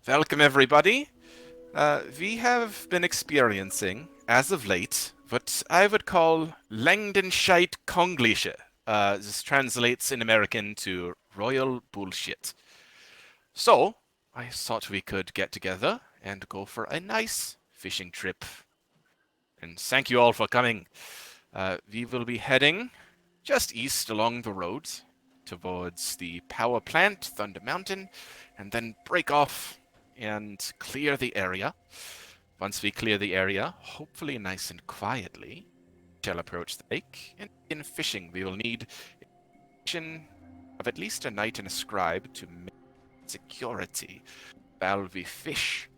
Welcome, everybody. We have been experiencing, as of late, what I would call Langdenscheid Konglische. This translates in American to royal bullshit. So, I thought we could get together and go for a nice fishing trip. And thank you all for coming. We will be heading just east along the road towards the power plant, Thunder Mountain, and then break off and clear the area. Once we clear the area, hopefully nice and quietly, we shall approach the lake and begin fishing. We will need of at least a knight and a scribe to maintain security while we fish.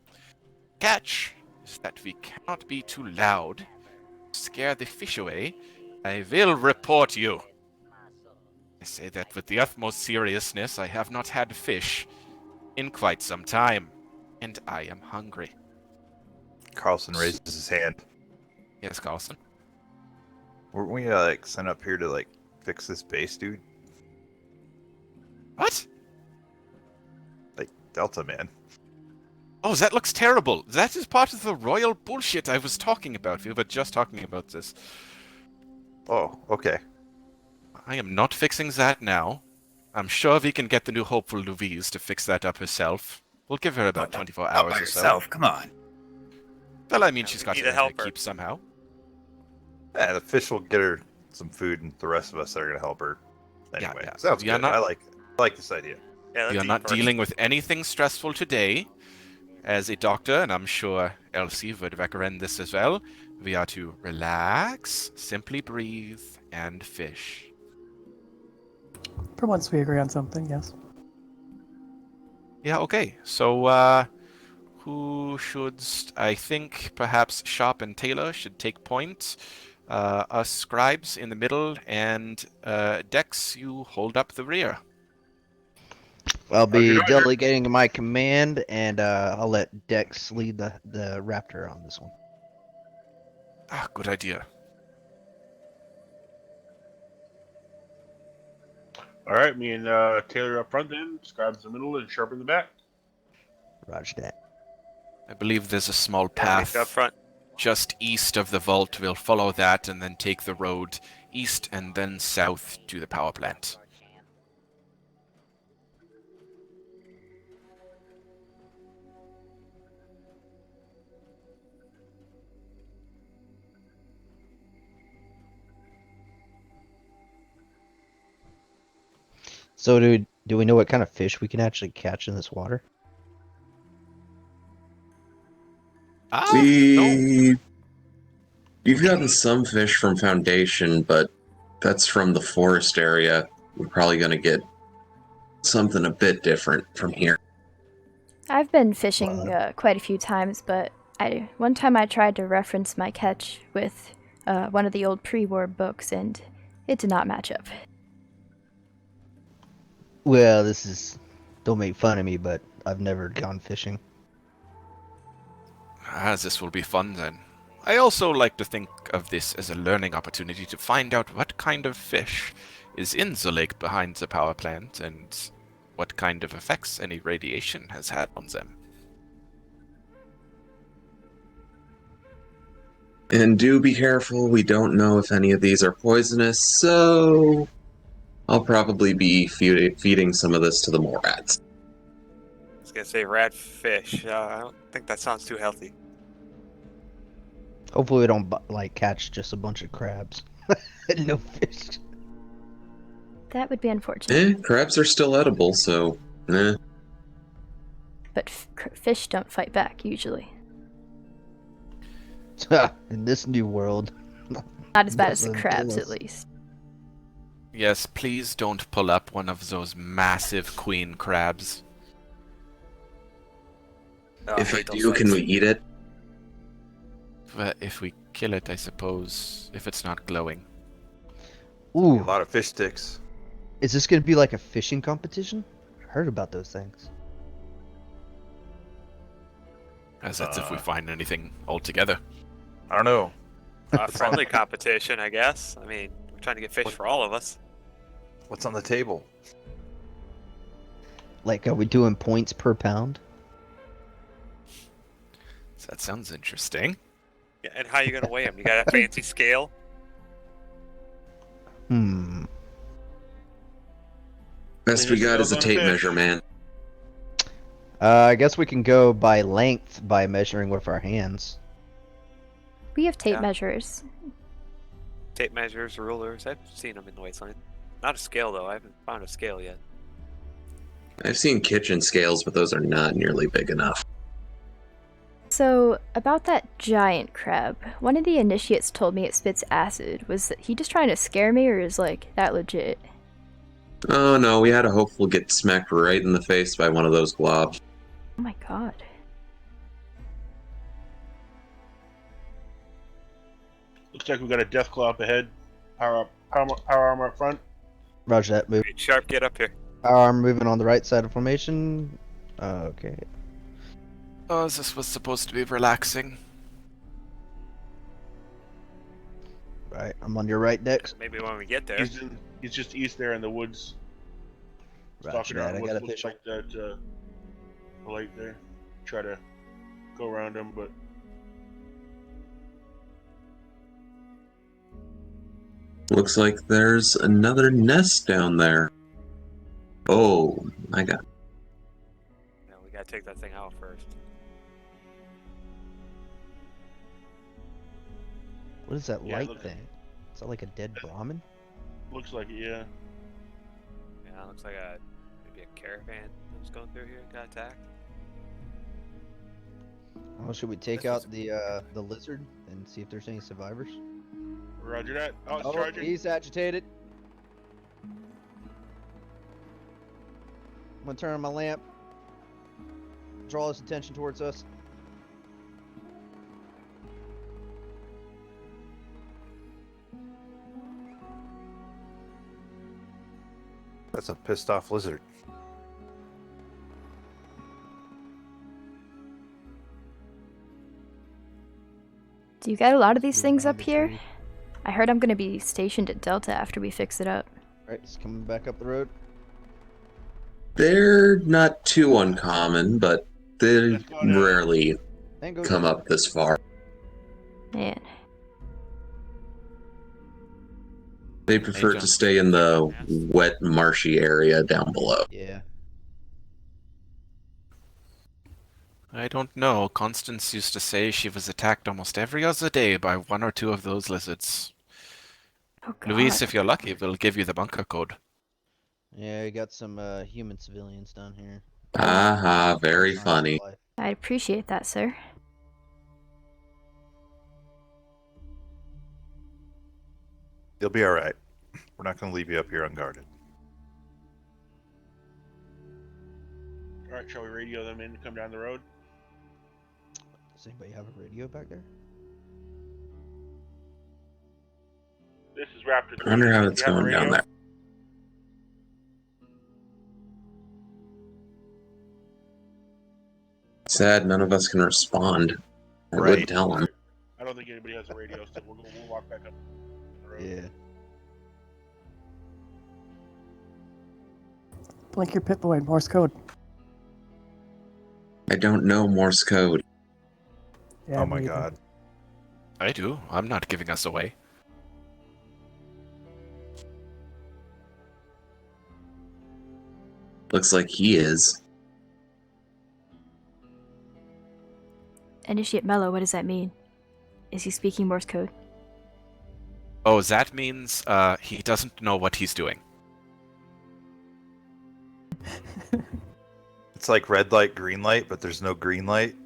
Catch is that we cannot be too loud. Scare the fish away. I will report you. I say that with the utmost seriousness. I have not had fish in quite some time, and I am hungry. Carlson raises his hand. Yes, Carlson? Weren't we sent up here to fix this base, dude? What? Delta, man. Oh, that looks terrible. That is part of the royal bullshit I was talking about. We were just talking about this. Oh, okay. I am not fixing that now. I'm sure we can get the new hopeful Louise to fix that up herself. We'll give her about 24 hours by or so. yourself. Come on. Well, I mean, she's got need to a helper. keep somehow. Yeah, the fish will get her some food, and the rest of us are gonna help her. Anyway, Yeah. sounds We are good. not- I like this idea. Yeah, We are not dealing with anything stressful today. As a doctor, and I'm sure Elsie would recommend this as well, we are to relax, simply breathe, and fish. For once we agree on something, yes. Yeah, okay. So, who should... I think perhaps Sharp and Taylor should take point. Us scribes in the middle, and Dex, you hold up the rear. I'll be delegating my command, and I'll let Dex lead the raptor on this one. Ah, good idea. All right, me and Taylor up front then, Scribes in the middle, and Sharp in the back. Roger that. I believe there's a small Up path front. just east of the vault. We'll follow that and then take the road east and then south to the power plant. So, do we know what kind of fish we can actually catch in this water? Ah, no. We've gotten some fish from Foundation, but that's from the forest area. We're probably going to get something a bit different from here. I've been fishing quite a few times, but one time I tried to reference my catch with one of the old pre-war books, and it did not match up. Well, don't make fun of me, but I've never gone fishing. This will be fun then. I also like to think of this as a learning opportunity to find out what kind of fish is in the lake behind the power plant and what kind of effects any radiation has had on them. And do be careful, we don't know if any of these are poisonous, so I'll probably be feeding some of this to the mole rats. I was gonna say rat fish. I don't think that sounds too healthy. Hopefully, we don't catch just a bunch of crabs. No fish. That would be unfortunate. Crabs are still edible, so But fish don't fight back, usually. In this new world. Not as bad as the Doesn't crabs, kill at us. least. Yes, please don't pull up one of those massive queen crabs. if I do, can we eat it? But if we kill it, I suppose, if it's not glowing. A Ooh, lot of fish sticks. is this gonna be like a fishing competition? I heard about those things. As that's if we find anything altogether. I don't know. Friendly competition, I guess. I mean, we're trying to get fish for all of us. What's on the table? Like, are we doing points per pound? So that sounds interesting. Yeah, and how you gonna weigh them? You got a fancy scale? Hmm. Best we got is a Scales on tape fish. measure, man. I guess we can go by length by measuring with our hands. We have tape Yeah. measures. Tape measures, rulers. I've seen them in the wasteland. Not a scale though. I haven't found a scale yet. I've seen kitchen scales, but those are not nearly big enough. So, about that giant crab, one of the initiates told me it spits acid. Was he just trying to scare me, or is like that legit? Oh no, we had a hopeful get smacked right in the face by one of those globs. Oh my god. Looks like we got a death claw up ahead. Power armor up front. Roger that. Move. Sharp, get up here. Power arm moving on the right side of formation. Okay. Oh, this was supposed to be relaxing. Right. I'm on your right, Dex. Maybe when we get there. He's just east there in the woods. Roger Stalking that. around I the got woods. a Looks fish. like that light there. Try to go around him, but Looks like there's another nest down there. Oh, I got. Yeah, we gotta take that thing out first. What is that Yeah, light look- thing? Is that like a dead Brahmin? looks like it, yeah. Yeah, looks like maybe a caravan that was going through here and got attacked. Oh, should we take This is- out the lizard and see if there's any survivors? Roger that. Oh, it's Oh, charging. he's agitated. I'm gonna turn on my lamp. Draw his attention towards us. That's a pissed off lizard. Do you get a lot of these Move things behind up the here? tree. I heard I'm gonna be stationed at Delta after we fix it up. Alright, it's coming back up the road. They're not too uncommon, but they Let's go now. rarely And go come up this far. Man. They prefer John. to stay in the wet, marshy area down below. Yeah. I don't know. Constance used to say she was attacked almost every other day by one or two of those lizards. Oh god. Louise, if you're lucky, we'll give you the bunker code. Yeah, we got some human civilians down here. Aha, very Signs of funny. life. I appreciate that, sir. You'll be all right. We're not going to leave you up here unguarded. Alright, shall we radio them in to come down the road? Does anybody have a radio back there? This is Raptor 3. I wonder how You it's have a going down radio? there. Sad, none of us can respond. I Right. would tell them. I don't think anybody has a radio, so we'll walk back up the road. Yeah. Blink your pit boy, Morse code. I don't know Morse code. Yeah, Oh my me either. god. I do. I'm not giving us away. Looks like he is. Initiate Mello, what does that mean? Is he speaking Morse code? Oh, that means he doesn't know what he's doing. It's like red light, green light, but there's no green light.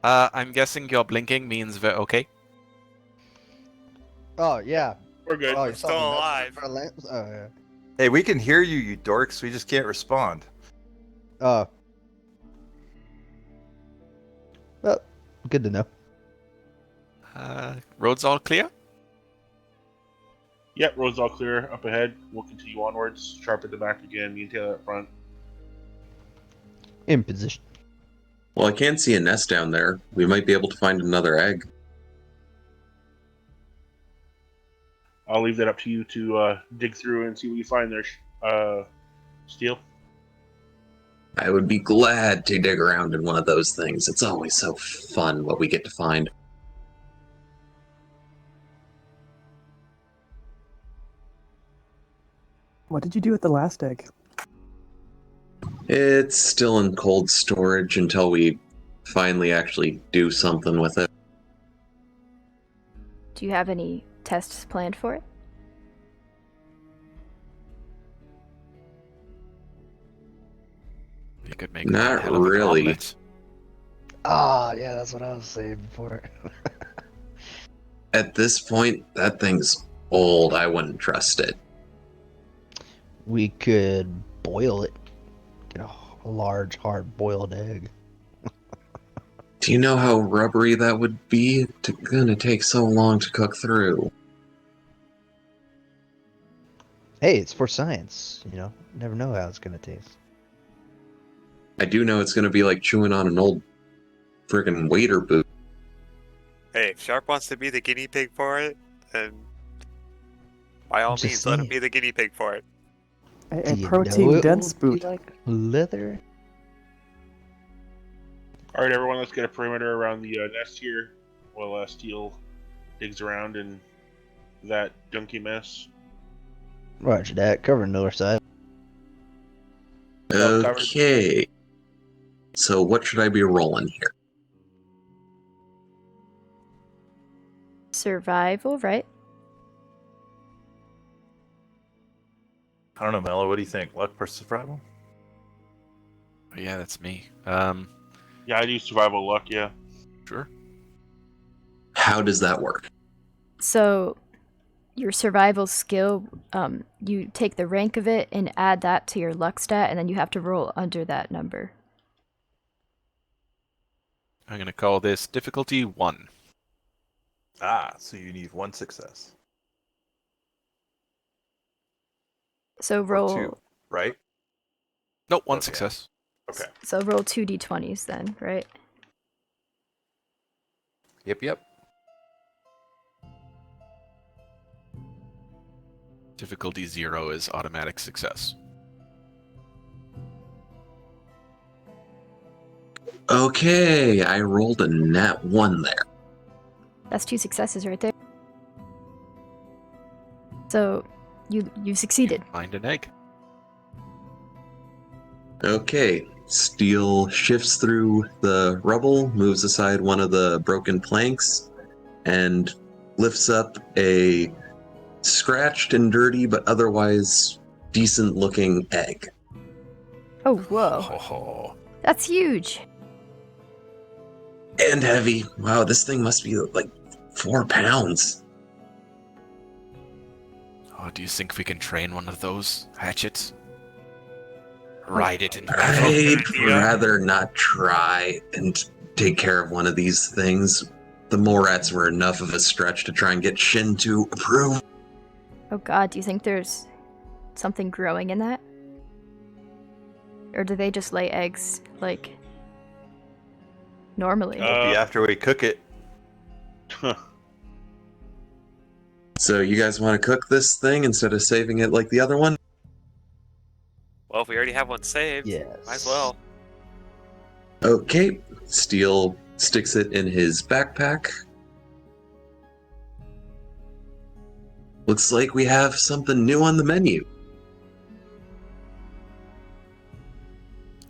I'm guessing your blinking means we're okay. Oh, yeah. We're good. Oh, We're you're still talking about alive. our lamps? Oh, yeah. Hey, we can hear you, you dorks. We just can't respond. Oh. Well, good to know. Roads all clear? Yep, road's all clear up ahead. We'll continue onwards. Sharp at the back again. Me and Taylor up front. In position. Well, I can see a nest down there. We might be able to find another egg. I'll leave that up to you to dig through and see what you find there, Steel. I would be glad to dig around in one of those things. It's always so fun what we get to find. What did you do with the last egg? It's still in cold storage until we finally actually do something with it. Do you have any tests planned for it? You could make Not one hell of an really. omelet. Ah, yeah, that's what I was saying before. At this point, that thing's old. I wouldn't trust it. We could boil it. Get a large, hard-boiled egg. Do you know how rubbery that would be? It's gonna take so long to cook through. Hey, it's for science. You know, never know how it's gonna taste. I do know it's gonna be like chewing on an old friggin' waiter boot. Hey, if Sharp wants to be the guinea pig for it, then by all Just means, let him saying. be the guinea pig for it. A Do you know protein it dense will be boot. like leather? All right, everyone, let's get a perimeter around the nest here while Steel digs around in that junky mess. Roger that. Cover the north side. Well covered. Okay. So what should I be rolling here? Survival, right? I don't know, Mello. What do you think? Luck for survival? Oh, yeah, that's me. Yeah, I do survival luck, yeah. Sure. How does that work? So, your survival skill, you take the rank of it and add that to your luck stat, and then you have to roll under that number. I'm gonna call this difficulty 1. Ah, so you need 1 success. So Or roll. 2, right? Nope, 1 Okay. success. Okay. So roll 2d20s then, right? Yep. Difficulty 0 is automatic success. Okay, I rolled a nat 1 there. That's 2 successes right there. So you succeeded. Find an egg. Okay, Steel shifts through the rubble, moves aside one of the broken planks, and lifts up a scratched and dirty but otherwise decent looking egg. Oh, whoa. Oh, That's huge. And heavy. Wow, this thing must be like 4 pounds. oh, do you think we can train one of those hatchets? Ride it into battle? I'd idea. rather not try and take care of one of these things. The Morats were enough of a stretch to try and get Shin to approve. Oh god, do you think there's something growing in that? Or do they just lay eggs, like, normally? Uh, It'll be after we cook it. So you guys want to cook this thing instead of saving it like the other one? Well, if we already have one saved, Yes. might as well. Okay, Steel sticks it in his backpack. Looks like we have something new on the menu.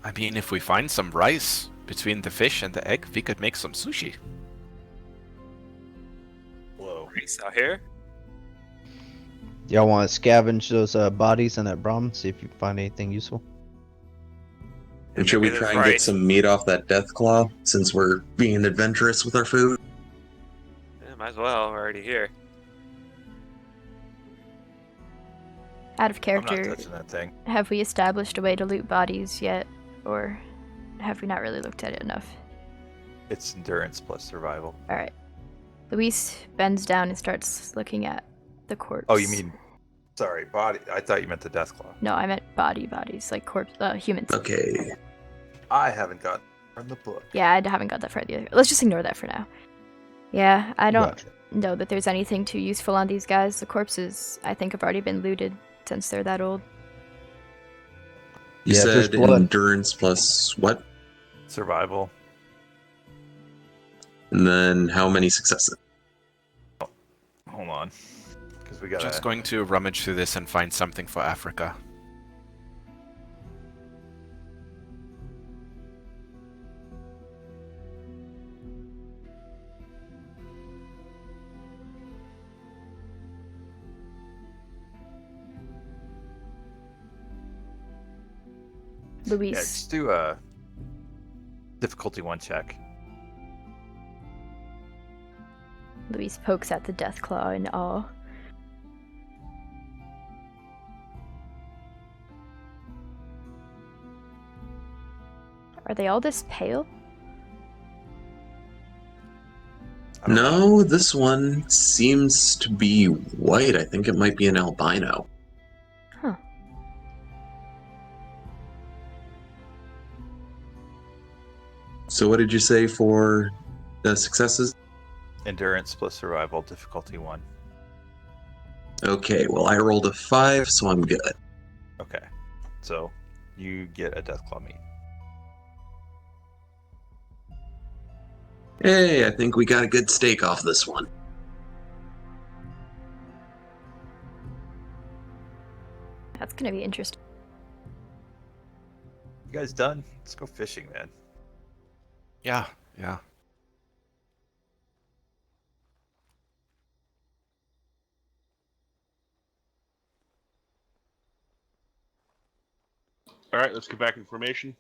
I mean, if we find some rice between the fish and the egg, we could make some sushi. Whoa. Reese out here. Y'all want to scavenge those bodies in that Brahmin, see if you can find anything useful? And should we Maybe try that's and right. get some meat off that death claw since we're being adventurous with our food? Yeah, might as well. We're already here. Out of I'm not character, touching that thing. have we established a way to loot bodies yet? Or have we not really looked at it enough? It's endurance plus survival. Alright. Louise bends down and starts looking at the corpse. Oh, you mean... Sorry, body. I thought you meant the death claw. No, I meant bodies, like humans. Okay. I haven't got from the book. Yeah, I haven't got that far either. Let's just ignore that for now. Yeah, I don't Roger. know that there's anything too useful on these guys. The corpses, I think, have already been looted since they're that old. You Yeah, said first blood. endurance plus what? Survival. And then how many successes? Hold on. Because we gotta. Just going to rummage through this and find something for Africa. Louise. Yeah, just do a difficulty 1 check. Louise pokes at the death claw in awe. Are they all this pale? I don't know. No, this one seems to be white. I think it might be an albino. Huh. So what did you say for the successes? Endurance plus survival, difficulty 1. Okay, well I rolled a 5, so I'm good. Okay. So you get a Deathclaw meat. Hey, I think we got a good steak off this one. That's gonna be interesting. You guys done? Let's go fishing, man. Yeah, yeah. All right, let's get back in formation.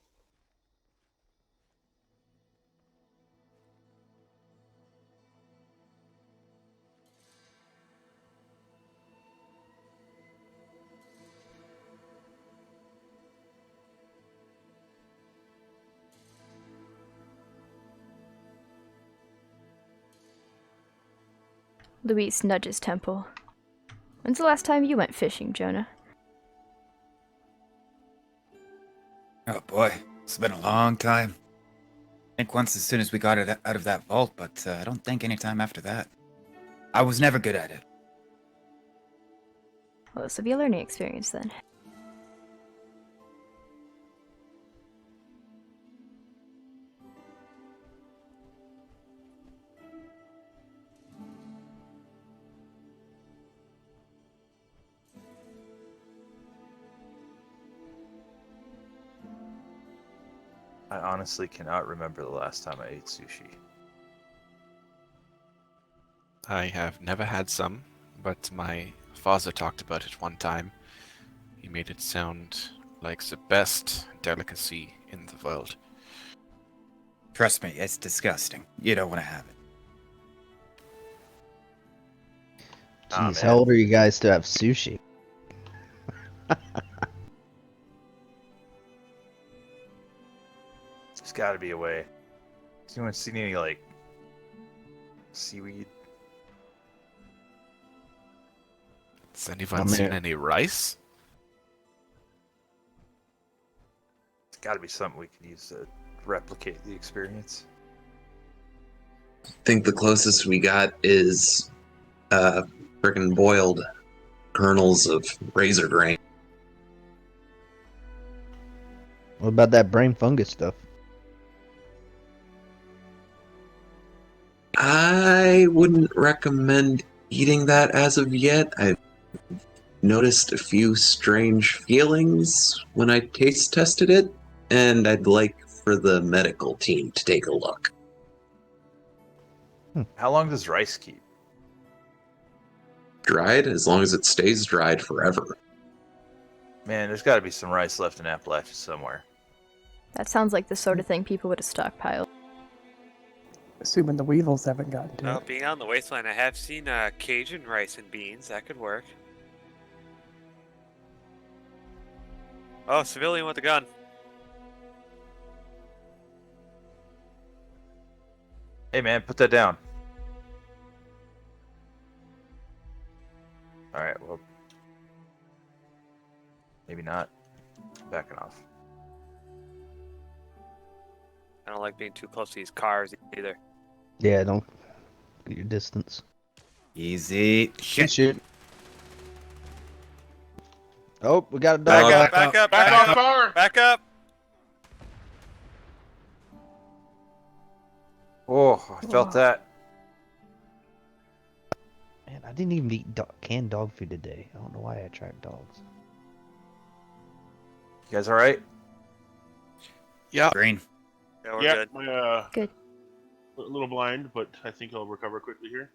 Louise nudges Temple. When's the last time you went fishing, Jonah? Oh boy, it's been a long time. I think once as soon as we got it out of that vault, but I don't think any time after that. I was never good at it. Well, this will be a learning experience then. I honestly cannot remember the last time I ate sushi. I have never had some, but my father talked about it one time. He made it sound like the best delicacy in the world. Trust me, it's disgusting. You don't want to have it. Nah, Jeez, man. how old are you guys to have sushi? There's got to be a way. Has anyone seen any, like, seaweed? Has anyone I mean- seen any rice? It's got to be something we can use to replicate the experience. I think the closest we got is frickin' boiled kernels of razor grain. What about that brain fungus stuff? I wouldn't recommend eating that as of yet. I've noticed a few strange feelings when I taste tested it, and I'd like for the medical team to take a look. How long does rice keep? Dried, as long as it stays dried forever. Man, there's got to be some rice left in Appalachia somewhere. That sounds like the sort of thing people would have stockpiled. Assuming the weevils haven't gotten to it. Being on the wasteland, I have seen Cajun rice and beans. That could work. Oh, civilian with a gun. Hey, man, put that down. Alright, well. Maybe not. Backing off. I don't like being too close to these cars either. Yeah, don't get your distance. Easy. Shit. Shoot. Oh, we got a Back dog. up, back up, Back back off up, car! back up. Oh, I felt Oh. that. Man, I didn't even eat canned dog food today. I don't know why I tried dogs. You guys all right? Yeah. Green. Yeah, we're Yeah, good. my, Good. a little blind, but I think I'll recover quickly here.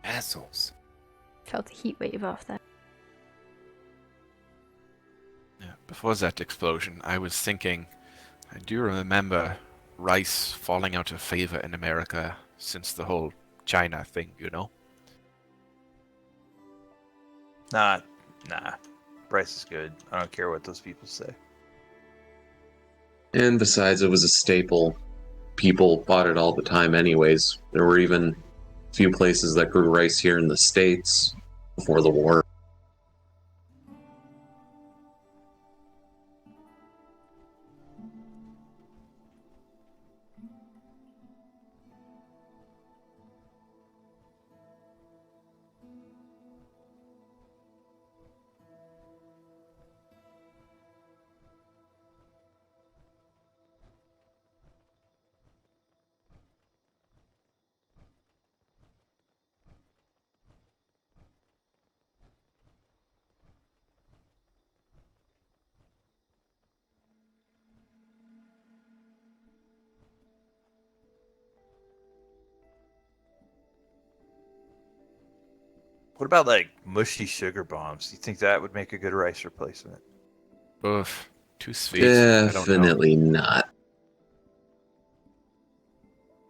Assholes. Felt the heat wave off that. Yeah, before that explosion, I was thinking, I do remember rice falling out of favor in America since the whole China thing, you know? Nah. Rice is good. I don't care what those people say. And besides, it was a staple. People bought it all the time, anyways. There were even a few places that grew rice here in the States before the war. What about like mushy sugar bombs? Do you think that would make a good rice replacement? Oof, too sweet. I don't know. Definitely not.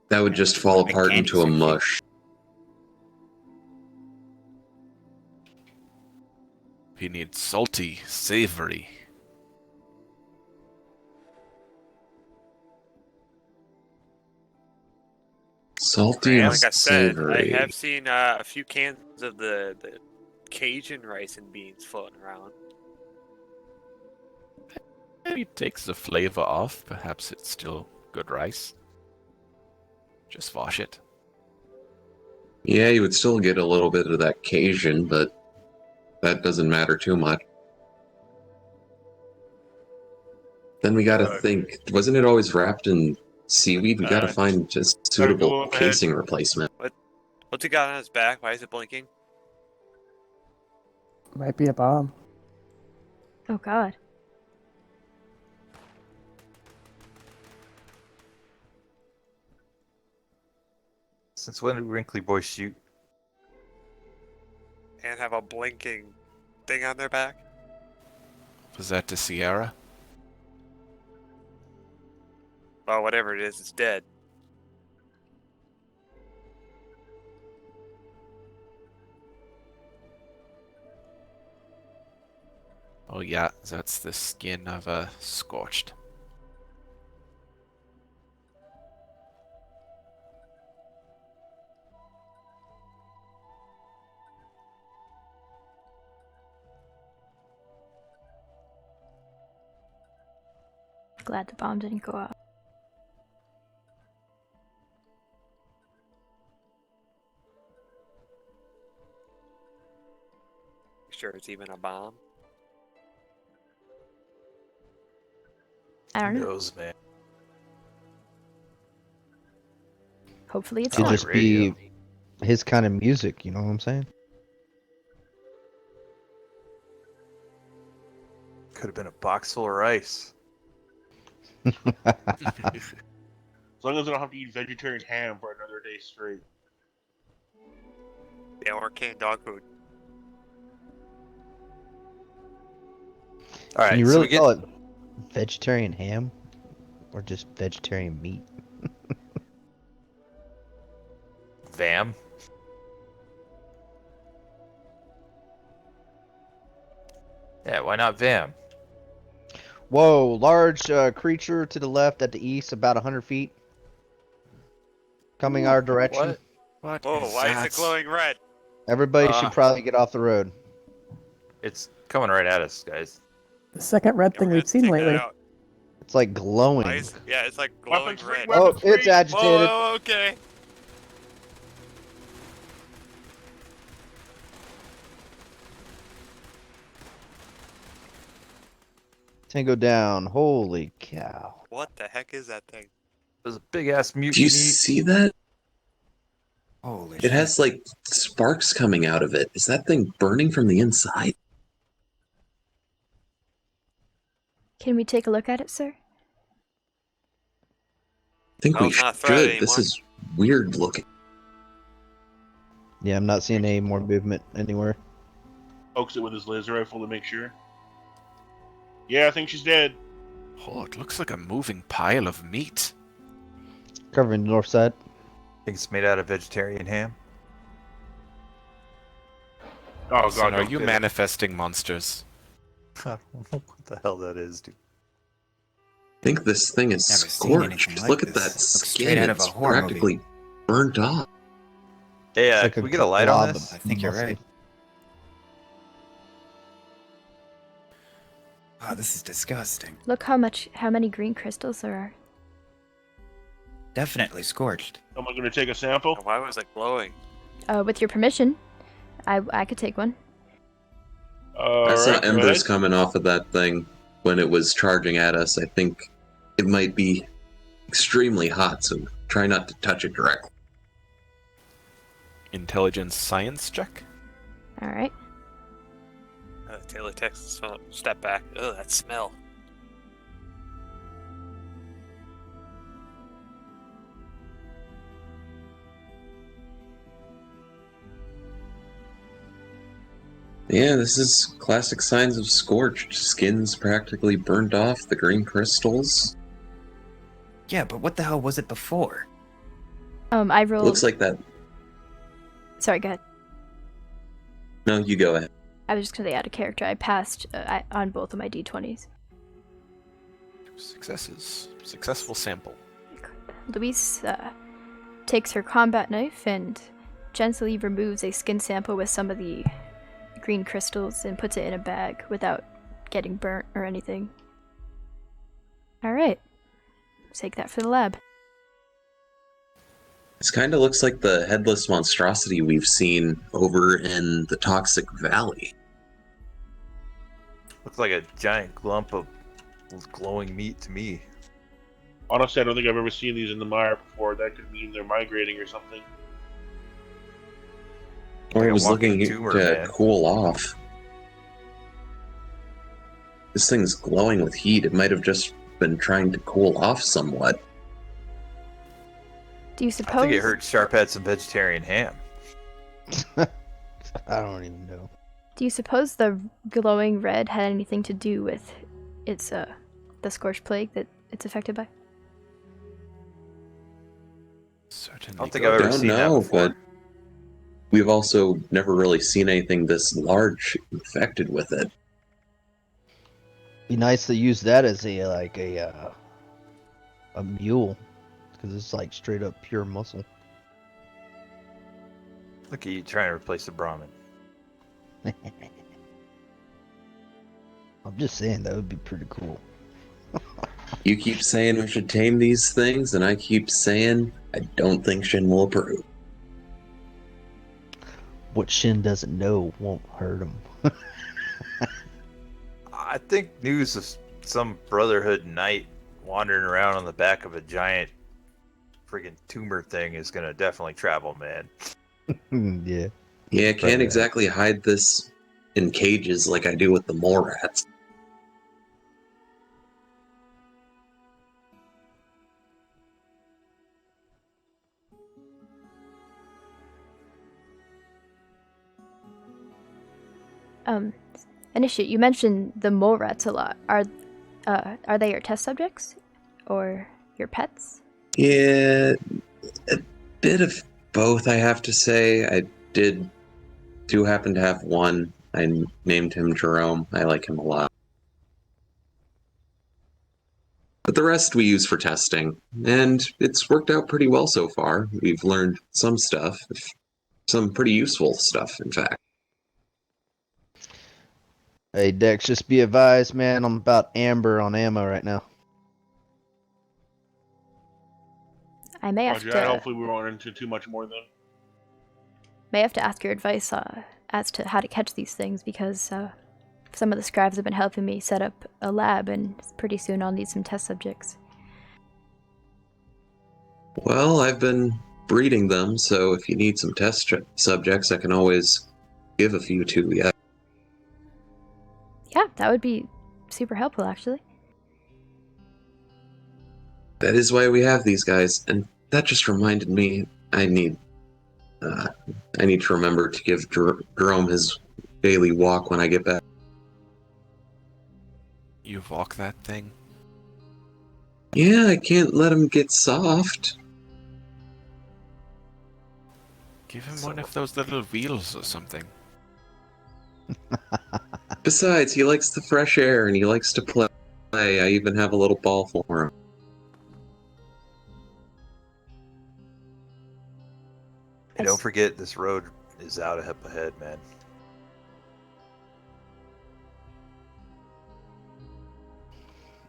That would just fall Make apart candies into a are cute. mush. We need salty, savory. Salty and Like I said, savory. I have seen a few cans of the Cajun rice and beans floating around. Maybe it takes the flavor off. Perhaps it's still good rice. Just wash it. Yeah, you would still get a little bit of that Cajun, but that doesn't matter too much. Then we gotta think, wasn't it always wrapped in seaweed? We gotta find just Gotta go suitable ahead. casing replacement. What's he got on his back? Why is it blinking? Might be a bomb. Oh god. Since when did Wrinkly Boy shoot? And have a blinking thing on their back? Was that the Sierra? Well, whatever it is, it's dead. Oh yeah, that's the skin of a scorched. Glad the bomb didn't go off. Sure it's even a bomb? I don't Who know. knows, man? Hopefully it's Could not. just be his kind of music, you know what I'm saying? Could have been a box full of rice. As long as I don't have to eat vegetarian ham for another day straight. Yeah, or canned dog food. All right, Can you so really we get call it vegetarian ham? Or just vegetarian meat? VAM. Yeah, why not VAM? Whoa, large creature to the left at the east, about 100 feet. Coming our direction. What? What Whoa, is why is that? it glowing red? Everybody should probably get off the road. It's coming right at us, guys. The second red Yeah, thing we're we've gonna seen take that lately. out. It's like glowing. Why is, yeah, it's like glowing Weapons free, red. weapons Oh, it's free. agitated. Whoa, okay. Tango down. Holy cow. What the heck is that thing? There's a big ass Do mutiny. you see that? Holy It shit. has like sparks coming out of it. Is that thing burning from the inside? Can we take a look at it, sir? I think Oh, we it's not a threat should. This anymore. is weird looking. Yeah, I'm not seeing any more movement anywhere. Pokes it with his laser rifle to make sure. Yeah, I think she's dead. Oh, it looks like a moving pile of meat. Covering the north side. think it's made out of vegetarian ham. Oh Wilson, god, are don't you say that. manifesting monsters? I don't know what the hell that is, dude. I think this thing is Never seen anything scorched. like Look at this. that Looks skin. straight out of a It's horror movie. practically burnt off. Hey, It's like can we get a light blob on of this? I think you're muscle. right. Oh, this is disgusting. Look how many green crystals there are. Definitely scorched. Am I going to take a sample? Why was it glowing? With your permission, I could take one. I saw Alright, go embers ahead. coming off of that thing when it was charging at us. I think it might be extremely hot, so try not to touch it directly. Intelligence science check? All right. Taylor texts, step back. Ugh, that smell. Yeah, this is classic signs of scorched. Skin's practically burnt off, the green crystals. Yeah, but what the hell was it before? I rolled. Looks like that. Sorry, go ahead. No, you go ahead. I was just gonna add a character. I passed on both of my d20s. Successes. Successful sample. Louise takes her combat knife and gently removes a skin sample with some of the green crystals and puts it in a bag without getting burnt or anything. Alright. Take that for the lab. This kind of looks like the headless monstrosity we've seen over in the Toxic Valley. Looks like a giant lump of glowing meat to me. Honestly, I don't think I've ever seen these in the mire before. That could mean they're migrating or something. Or Like it a was walking looking tumor, to man. cool off. This thing's glowing with heat. It might have just been trying to cool off somewhat. Do you I suppose think it heard Sharp had some vegetarian ham. I don't even know. Do you suppose the glowing red had anything to do with its the scorched plague that it's affected by? Certainly. I don't think good. I've ever Don't seen know, that before. but we've also never really seen anything this large infected with it. Be nice to use that as a mule, because it's like straight up pure muscle. Look at you trying to replace the Brahmin. I'm just saying that would be pretty cool. You keep saying we should tame these things, and I keep saying I don't think Shin will approve. What Shin doesn't know won't hurt him. I think news of some Brotherhood knight wandering around on the back of a giant friggin' tumor thing is gonna definitely travel, man. Yeah. Yeah, I Right. can't exactly hide this in cages like I do with the mole rats. Initiate, you mentioned the mole rats a lot. Are they your test subjects? Or your pets? Yeah, a bit of both, I have to say. I do happen to have one. I named him Jerome. I like him a lot. But the rest we use for testing, and it's worked out pretty well so far. We've learned some stuff, some pretty useful stuff, in fact. Hey Dex, just be advised, man. I'm about amber on ammo right now. I may have Roger that. to Hopefully we won't run into too much more then. ask your advice as to how to catch these things because some of the scribes have been helping me set up a lab, and pretty soon I'll need some test subjects. Well, I've been breeding them, so if you need some subjects, I can always give a few to you. Yeah, that would be super helpful, actually. That is why we have these guys, and that just reminded me I need to remember to give Jerome his daily walk when I get back. You walk that thing? Yeah, I can't let him get soft. Give him one of those little wheels or something. Besides, he likes the fresh air and he likes to play. I even have a little ball for him. Hey, don't forget this road is out up ahead, man.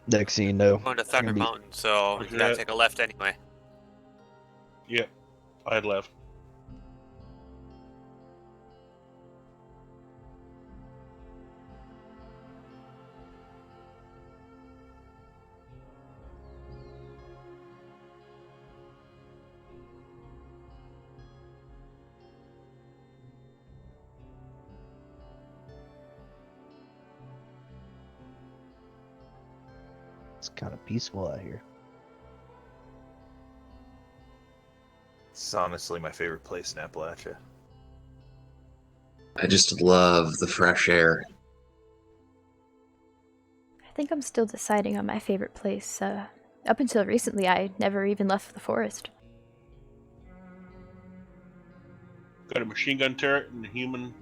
Next thing you know, Going to it's gonna Thunder be- Mountain, so Roger you gotta that. take a left anyway. Yep. I had left. it's kind of peaceful out here. It's honestly my favorite place in Appalachia. I just love the fresh air. I think I'm still deciding on my favorite place. Up until recently, I never even left the forest. Got a machine gun turret and a human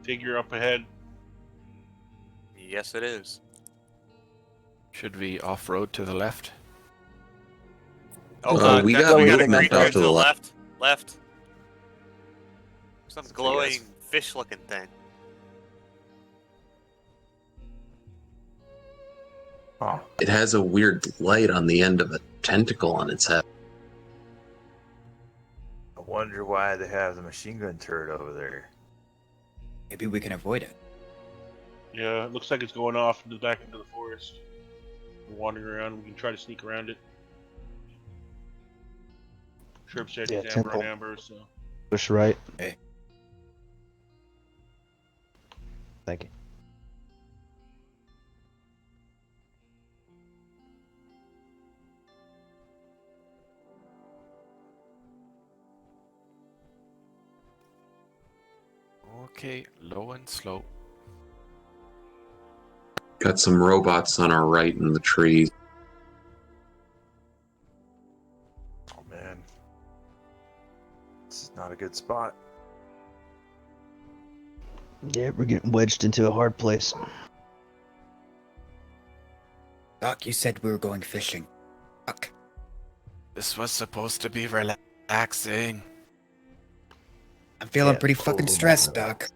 figure up ahead. Yes, it is. Should we off-road to the left? Oh, We got we got a movement creature off to the left. Left. Some That's a big glowing ass- fish-looking thing. Oh, It has a weird light on the end of a tentacle on its head. I wonder why they have the machine gun turret over there. Maybe we can avoid it. Yeah, it looks like it's going off back into the forest. We're wandering around. We can try to sneak around it. Sherb said Yeah, he's amber on temple. amber, so. Push right. Okay. Thank you. Okay, low and slow. Got some robots on our right in the trees. Oh man, this is not a good spot. Yeah, we're getting wedged into a hard place. Doc, you said we were going fishing. Fuck. This was supposed to be relaxing. I'm feeling Yeah, pretty pull a fucking little stressed, more. Doc.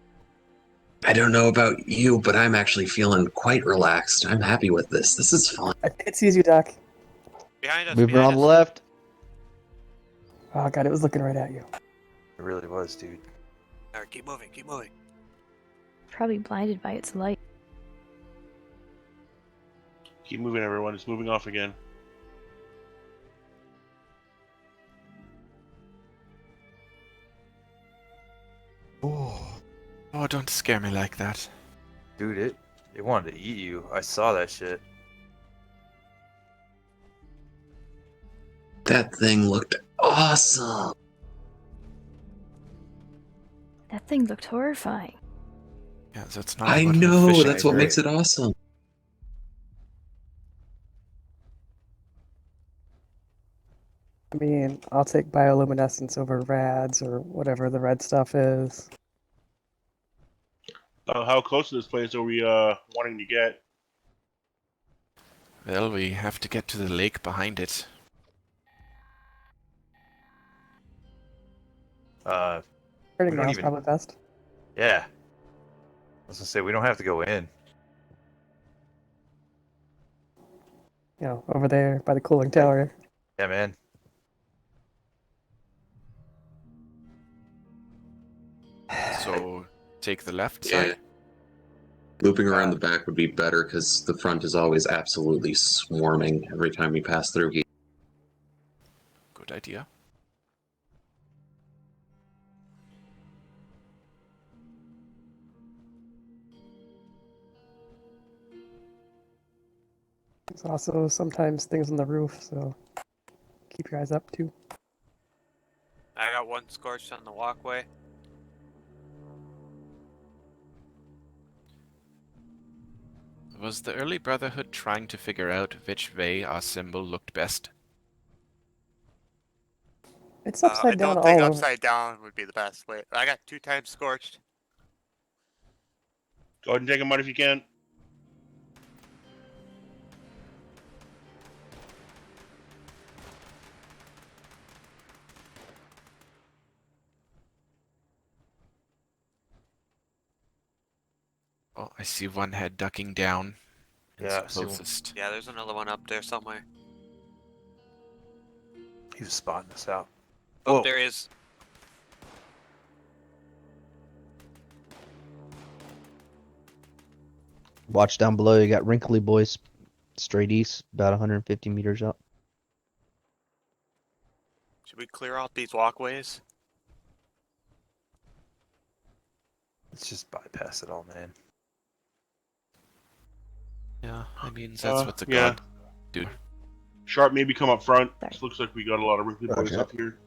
I don't know about you, but I'm actually feeling quite relaxed. I'm happy with this. This is fun. I think it sees you, Doc. Behind us, Moving behind on the us. left. Oh god, it was looking right at you. It really was, dude. Alright, keep moving, keep moving. Probably blinded by its light. Keep moving, everyone. It's moving off again. Oh, don't scare me like that. Dude, it wanted to eat you. I saw that shit. That thing looked awesome. That thing looked horrifying. Yeah, that's not I what a know, fish that's what eye makes it awesome. I mean, I'll take bioluminescence over rads or whatever the red stuff is. How close to this place are we wanting to get? Well, we have to get to the lake behind it. Turning We don't now is even- probably best. Yeah. I was gonna say we don't have to go in. You know, over there by the cooling tower. Yeah, man. So, take the left Yeah. side. Looping around the back would be better because the front is always absolutely swarming every time we pass through here. Good idea. There's also sometimes things on the roof, so keep your eyes up too. I got one scorched on the walkway. Was the early Brotherhood trying to figure out which way our symbol looked best? It's I upside down don't think all over. upside down would be the best way. I got 2 times scorched. Go ahead and take them out if you can. Oh, I see one head ducking down. It's Yeah, I see one. closest. Yeah, there's another one up there somewhere. He was spotting us out. Oh, Whoa. there is. Watch down below. You got Wrinkly Boys straight east, about 150 meters up. Should we clear out these walkways? Let's just bypass it all, man. Yeah, I mean, that's what the yeah. god do. Sharp, maybe come up front. Sorry. This looks like we got a lot of wrinkly boys Roger. up here.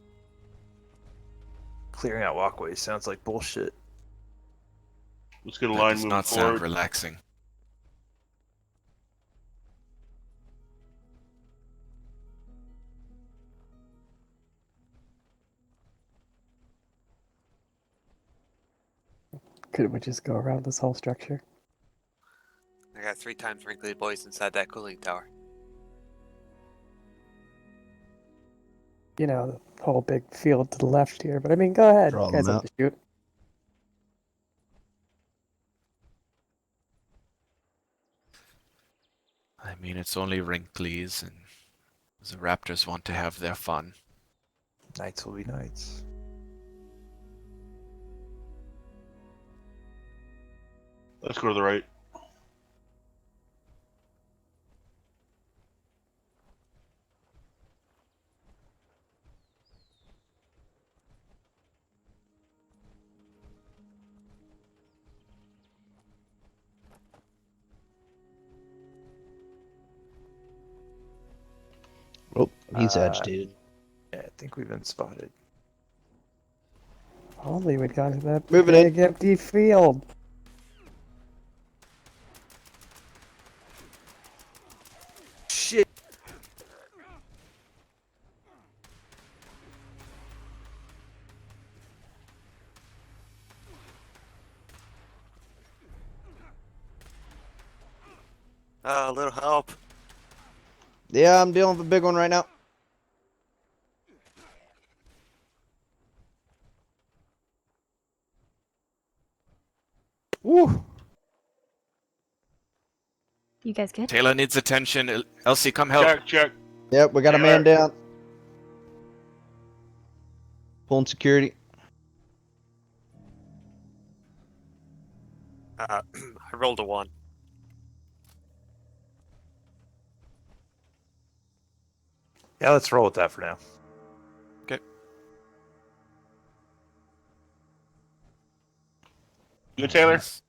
Clearing out walkways sounds like bullshit. Let's get a That line does moving not sound forward. relaxing. Could we just go around this whole structure? I got 3 times wrinkly boys inside that cooling tower. You know, the whole big field to the left here. But I mean, go ahead. Draw You guys them have to shoot. I mean, it's only wrinklies, and the raptors want to have their fun. Nights will be nights. Let's go to the right. Oh, he's Uh, agitated. Yeah, I think we've been spotted. Only we'd gone to that Moving in. big empty field. Shit. A little help. Yeah, I'm dealing with a big one right now. Woo! You guys good? Taylor needs attention. Elsie, come help. Check. Yep, we got a man down. Pulling security. I rolled a 1. Yeah, let's roll with that for now. You good, Taylor? Nice.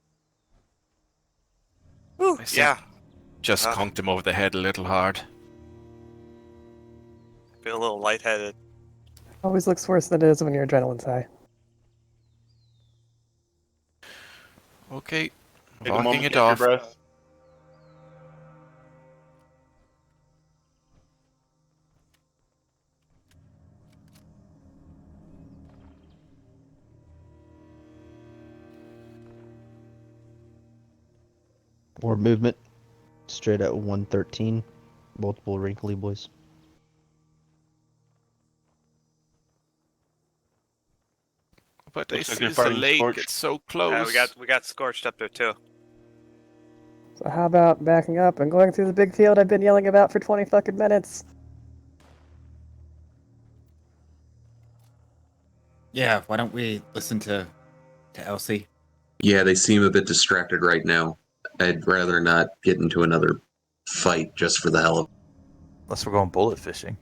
Woo, I see. yeah. Just conked him over the head a little hard. Feel a little lightheaded. Always looks worse than it is when your adrenaline's high. Okay, Take a locking moment, it catch your off. breath. More movement. Straight at 113. Multiple Wrinkly Boys. But I Looks like see they're the fighting lake. Scorch. It's so Yeah, close. we got scorched up there too. So how about backing up and going through the big field I've been yelling about for 20 fucking minutes? Yeah, why don't we listen to Elsie? Yeah, they seem a bit distracted right now. I'd rather not get into another fight just for the hell of it. Unless we're going bullet fishing.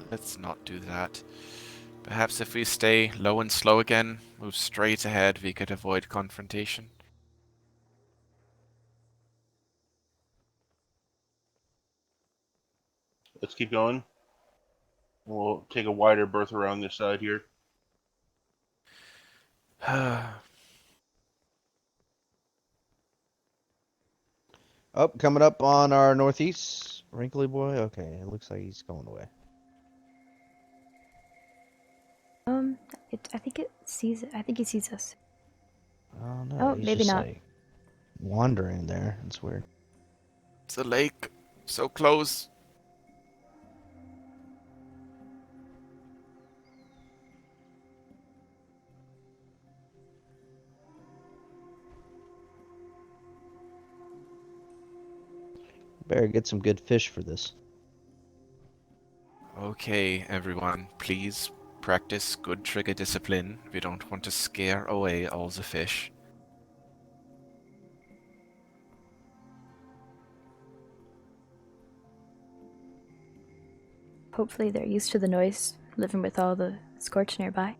Let's not do that. Perhaps if we stay low and slow again, move straight ahead, we could avoid confrontation. Let's keep going. We'll take a wider berth around this side here. Oh, coming up on our northeast. Wrinkly boy. Okay, it looks like he's going away. I think it sees it. I think he sees us. Oh no, Oh, he's maybe just not. like wandering there. It's weird. It's a lake. So close. Better get some good fish for this. Okay, everyone, please practice good trigger discipline. We don't want to scare away all the fish. Hopefully they're used to the noise, living with all the scorch nearby.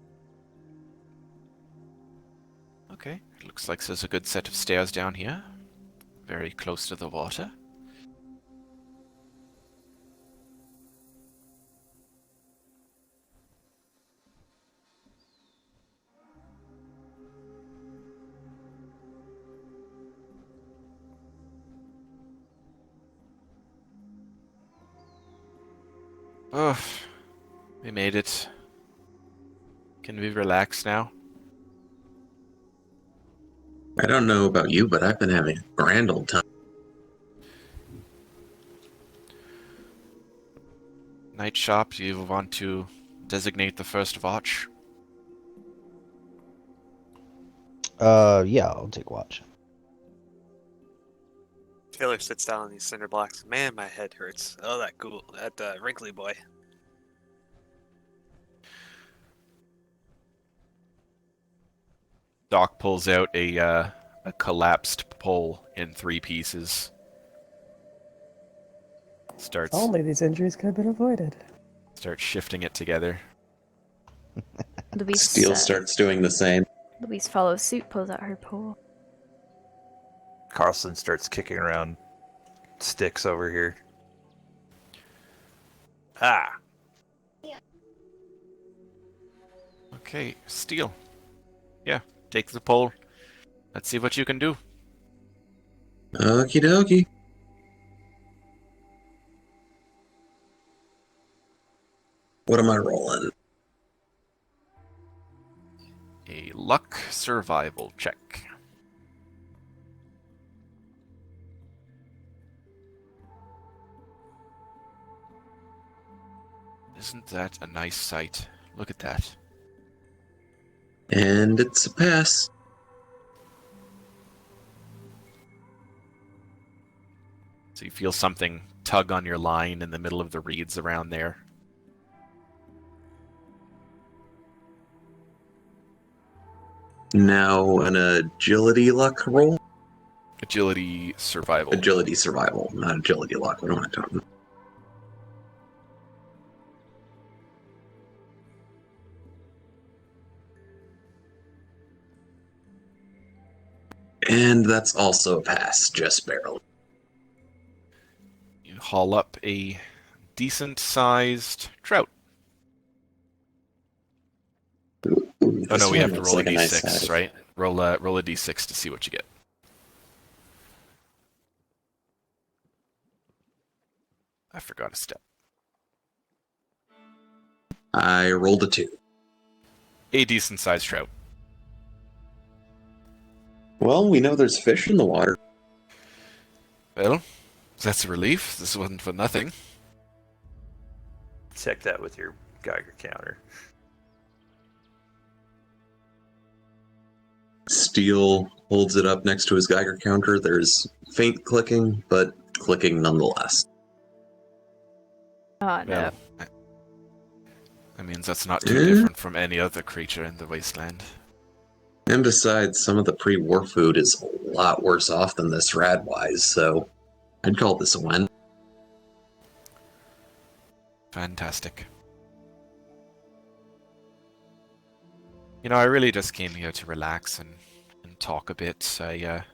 Okay, looks like there's a good set of stairs down here. Very close to the water. Oh, we made it. Can we relax now? I don't know about you, but I've been having a grand old time. Night shop, you want to designate the first watch? Yeah, I'll take watch. Taylor sits down on these cinder blocks. Man, my head hurts. Oh, that wrinkly boy. Doc pulls out a collapsed pole in 3 pieces. Starts Only these injuries could have been avoided. shifting it together. Louise, Steel starts doing the same. Louise follows suit, pulls out her pole. Carlson starts kicking around sticks over here. Ah! Okay, Steel. Yeah, take the pole. Let's see what you can do. Okie dokie. What am I rolling? A luck survival check. Isn't that a nice sight? Look at that. And it's a pass. So you feel something tug on your line in the middle of the reeds around there. Now an agility luck roll? Agility survival. Agility survival, not agility luck. What am I talking about? And that's also a pass, just barely. You haul up a decent-sized trout. Ooh, Oh this no, we one have to looks roll like a a nice d6, size. right? Roll a d6 to see what you get. I forgot a step. I rolled a 2. A decent-sized trout. Well, we know there's fish in the water. Well, that's a relief. This wasn't for nothing. Check that with your Geiger counter. Steel holds it up next to his Geiger counter. There's faint clicking, but clicking nonetheless. Oh no. Well, that means that's not too different from any other creature in the wasteland. And besides, some of the pre-war food is a lot worse off than this Radwise, so I'd call this a win. Fantastic. You know, I really just came here to relax and talk a bit. I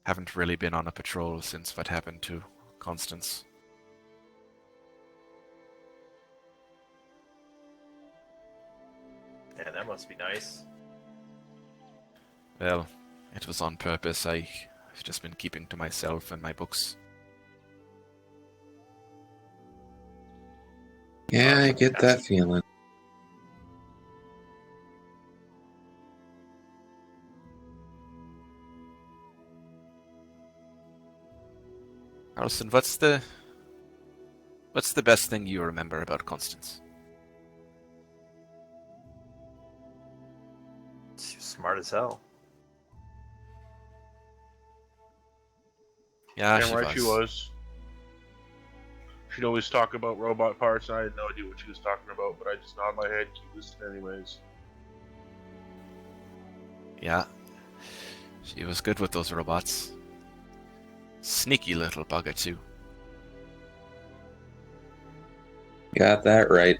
haven't really been on a patrol since what happened to Constance. Yeah, that must be nice. Well, it was on purpose. I've just been keeping to myself and my books. Yeah, I get that feeling. Carlson, what's the best thing you remember about Constance? She was smart as hell. Yeah, Damn right she was. She'd always talk about robot parts, and I had no idea what she was talking about, but I just nod my head, keep listening anyways. Yeah. She was good with those robots. Sneaky little bugger, too. Got that right.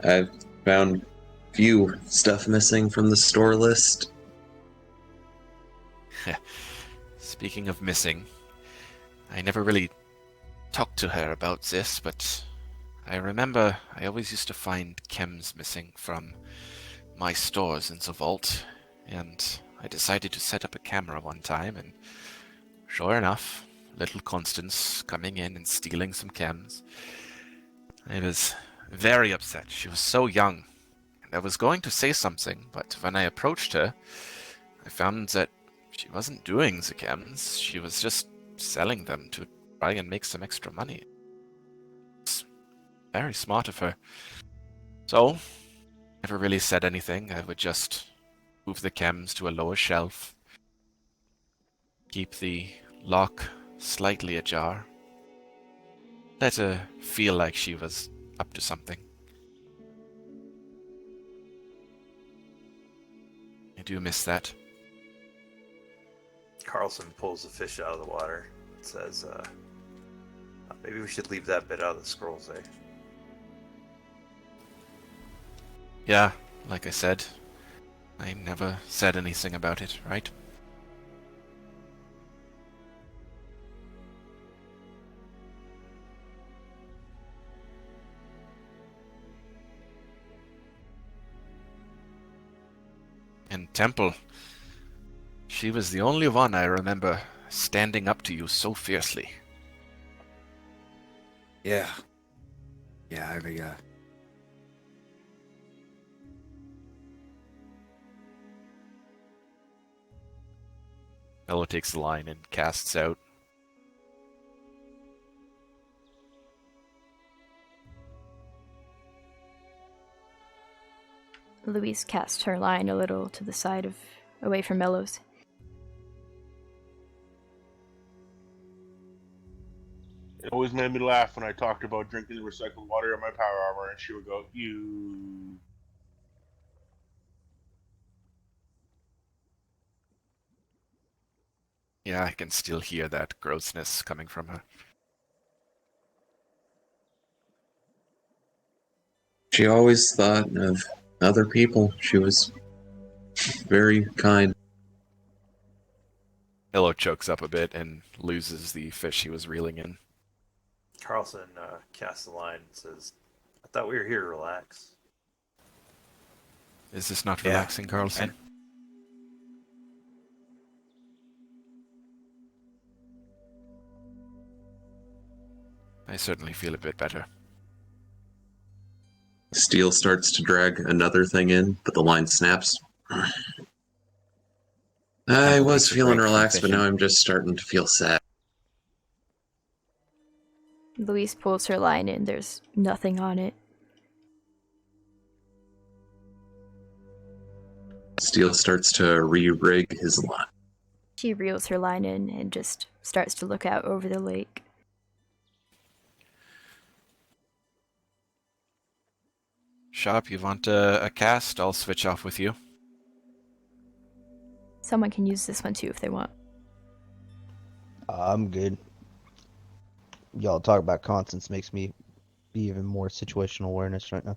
I've found few stuff missing from the store list. Speaking of missing, I never really talked to her about this, but I remember I always used to find chems missing from my stores in the vault, and I decided to set up a camera one time, and sure enough, little Constance coming in and stealing some chems. I was very upset. She was so young, and I was going to say something, but when I approached her, I found that she wasn't doing the chems. She was just selling them to try and make some extra money. It's very smart of her. So, never really said anything. I would just move the chems to a lower shelf, keep the lock slightly ajar, let her feel like she was up to something. I do miss that. Carlson pulls the fish out of the water and says, maybe we should leave that bit out of the scrolls, eh? Yeah, like I said, I never said anything about it, right? And Temple, she was the only one I remember standing up to you so fiercely. Yeah. Ella takes the line and casts out. Louise casts her line a little to the side away from Mellows. It always made me laugh when I talked about drinking the recycled water in my power armor, and she would go, "You." Yeah, I can still hear that grossness coming from her. She always thought of other people. She was very kind. Ella chokes up a bit and loses the fish he was reeling in. Carlson casts the line and says, I thought we were here to relax. Is this not Yeah, relaxing, Carlson? I certainly feel a bit better. Steel starts to drag another thing in, but the line snaps. I Temple was takes a feeling break from relaxed, but fishing. now I'm just starting to feel sad. Louise pulls her line in. There's nothing on it. Steel starts to re-rig his line. She reels her line in and just starts to look out over the lake. Sharp, you want a cast? I'll switch off with you. Someone can use this one too if they want. I'm good. Y'all talk about constants makes me be even more situational awareness right now.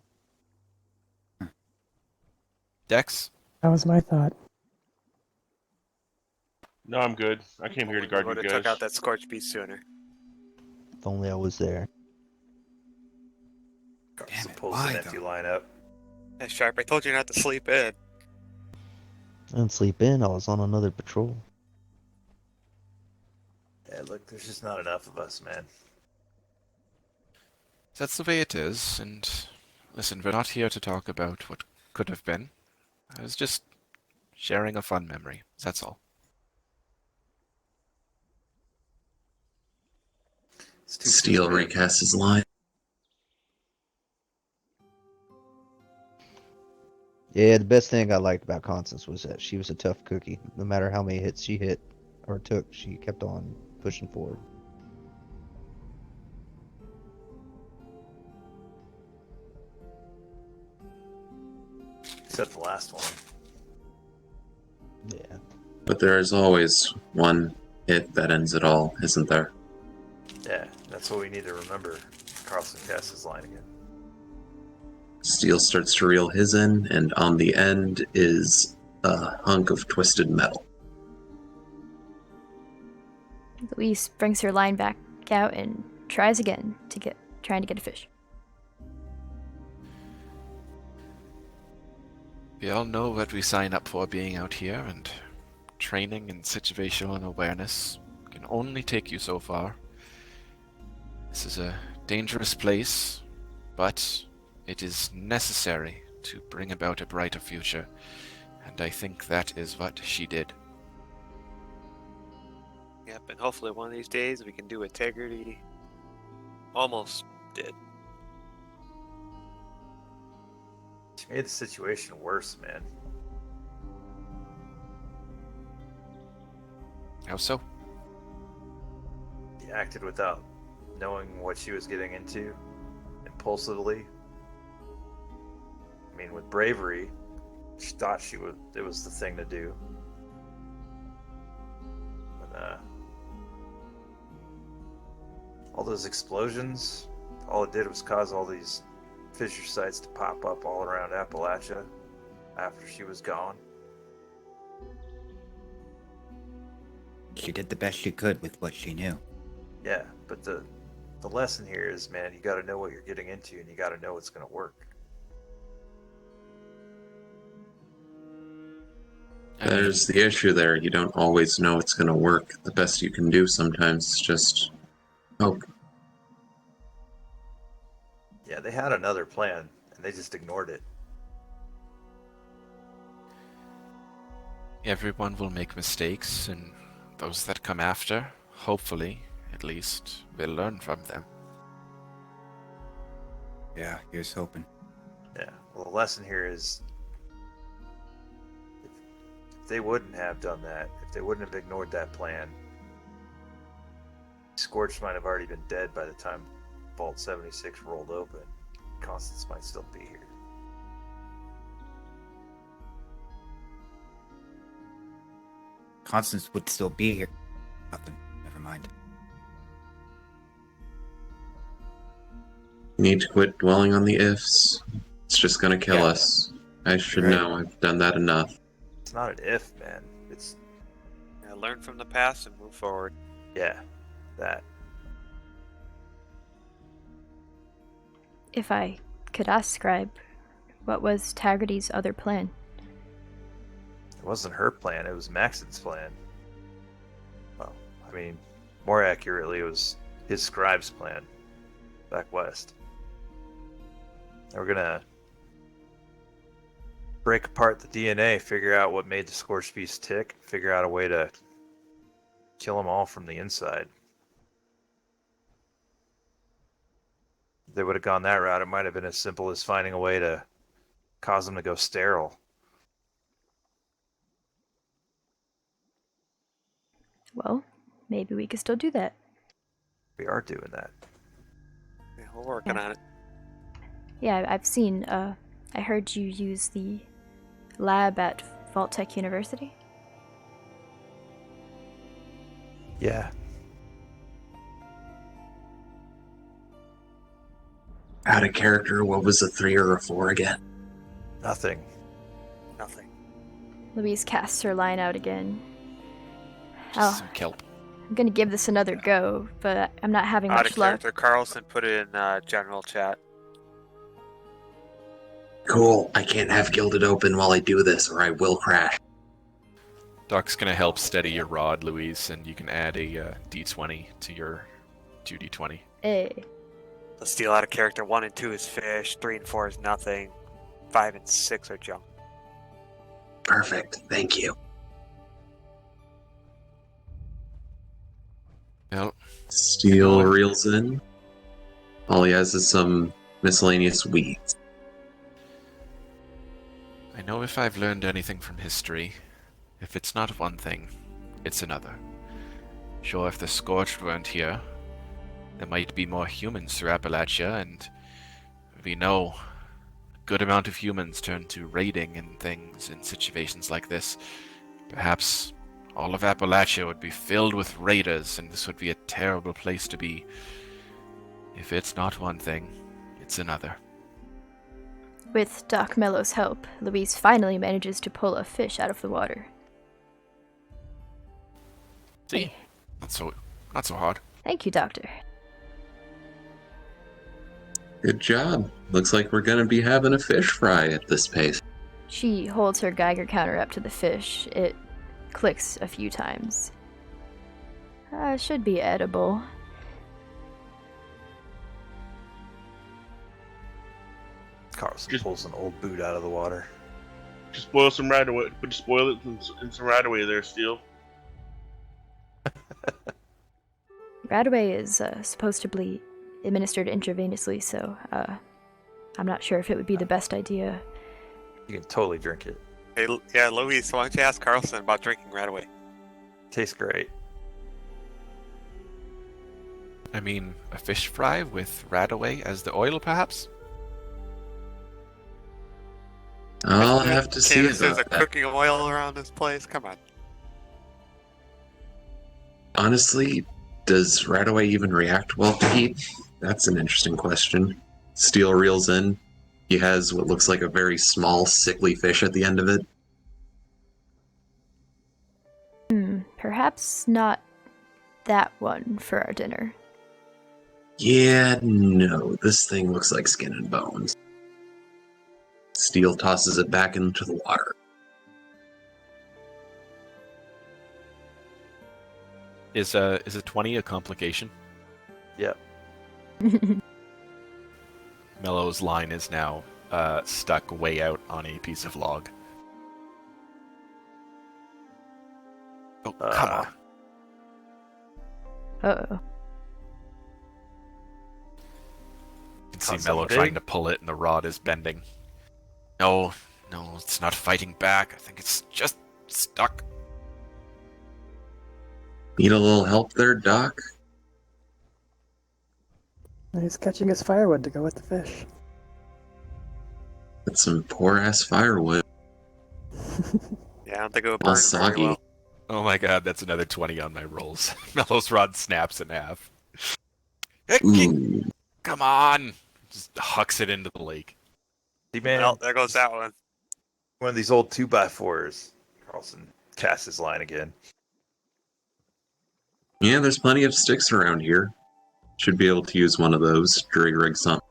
Dex? That was my thought. No, I'm good. I came here to guard you Would have guys. took out that scorch beast sooner. If only I was there. Carson it, pulls why, an empty though? lineup. Hey, Sharp, I told you not to sleep in. I didn't sleep in. I was on another patrol. Yeah, look, there's just not enough of us, man. That's the way it is, and listen, we're not here to talk about what could have been. I was just sharing a fun memory, that's all. It's too Steel soon, man. recasts his line. Yeah, the best thing I liked about Constance was that she was a tough cookie. No matter how many hits she hit or took, she kept on pushing forward. Except the last one. Yeah. But there is always one hit that ends it all, isn't there? Yeah, that's what we need to remember. Carlson casts his line again. Steel starts to reel his in, and on the end is a hunk of twisted metal. Louise brings her line back out and tries again trying to get a fish. We all know what we sign up for being out here, and training and situational awareness can only take you so far. This is a dangerous place, but it is necessary to bring about a brighter future, and I think that is what she did. Yep, and hopefully one of these days we can do what Integrity almost did. She made the situation worse, man. How so? She acted without knowing what she was getting into, impulsively. I mean, with bravery, she thought it was the thing to do. But, all those explosions, all it did was cause all these fissure sites to pop up all around Appalachia after she was gone. She did the best she could with what she knew. Yeah, but the lesson here is, man, you got to know what you're getting into, and you got to know it's going to work. There's the issue there. You don't always know it's going to work. The best you can do sometimes is just hope. Yeah, they had another plan, and they just ignored it. Everyone will make mistakes, and those that come after, hopefully, at least, will learn from them. Yeah, here's hoping. Yeah, well, the lesson here is if they wouldn't have done that, if they wouldn't have ignored that plan, Scorch might have already been dead by the time Vault 76 rolled open. Constance might still be here. Constance would still be here. Nothing. Never mind. You need to quit dwelling on the ifs. It's just going to kill Yeah. us. I should Right. know. I've done that enough. It's not an if, man. It's, Yeah, learn from the past and move forward. yeah, that. If I could ask Scribe, what was Taggarty's other plan? It wasn't her plan, it was Maxon's plan. Well, I mean, more accurately, it was his scribe's plan back west. They were gonna break apart the DNA, figure out what made the Scorched Beast tick, figure out a way to kill them all from the inside. If they would have gone that route, it might have been as simple as finding a way to cause them to go sterile. Well, maybe we could still do that. We are doing that. Yeah, we're working Yeah. on it. Yeah, I've seen, I heard you use the lab at Vault Tech University. Yeah. Out of character, what was a 3 or a 4 again? Nothing. Nothing. Louise casts her line out again. Just some kelp. I'm gonna give this another go, but I'm not having Out much of luck. character, Carlson put it in general chat. Cool. I can't have Gilded open while I do this, or I will crash. Doc's gonna help steady your rod, Louise, and you can add a d20 to your 2d20. Hey. The steal out of character 1 and 2 is fish, 3 and 4 is nothing, 5 and 6 are junk. Perfect. Thank you. Well, Steel Good. reels in. All he has is some miscellaneous weeds. I know if I've learned anything from history, if it's not one thing, it's another. Sure, if the Scorched weren't here, there might be more humans through Appalachia, and we know a good amount of humans turn to raiding and things in situations like this. Perhaps all of Appalachia would be filled with raiders, and this would be a terrible place to be. If it's not one thing, it's another. With Doc Mellow's help, Louise finally manages to pull a fish out of the water. See? Not so hard. Thank you, Doctor. Good job. Looks like we're gonna be having a fish fry at this pace. She holds her Geiger counter up to the fish. It clicks a few times. Should be edible. Carlson Just- pulls an old boot out of the water. Just boil some Radaway. Just boil it in some Radaway there, Steel. Radaway is supposed to be administered intravenously, so I'm not sure if it would be the best idea. You can totally drink it. Hey, yeah, Louise, why don't you ask Carlson about drinking right away? Tastes great. I mean, a fish fry with Radaway as the oil, perhaps? I'll have to see There's a about that. cooking oil around this place. Come on. Honestly, does Radaway even react well to heat? That's an interesting question. Steel reels in. He has what looks like a very small, sickly fish at the end of it. Perhaps not that one for our dinner. Yeah, no, this thing looks like skin and bones. Steel tosses it back into the water. Is a 20 a complication? Yep. Mellow's line is now stuck way out on a piece of log. Oh, come on. Uh-oh. You can see Caught Mellow something trying big? to pull it and the rod is bending. No, it's not fighting back. I think it's just stuck. Need a little help there, Doc? He's catching his firewood to go with the fish. That's some poor-ass firewood. Yeah, I don't think it would All burn very soggy. well. Oh my god, that's another 20 on my rolls. Mellow's rod snaps in half. Hey, Ooh. come on! Just hucks it into the lake. See, man, Well, there goes that one. one of these old 2x4s. Carlson casts his line again. Yeah, there's plenty of sticks around here. Should be able to use one of those. Jury rig something.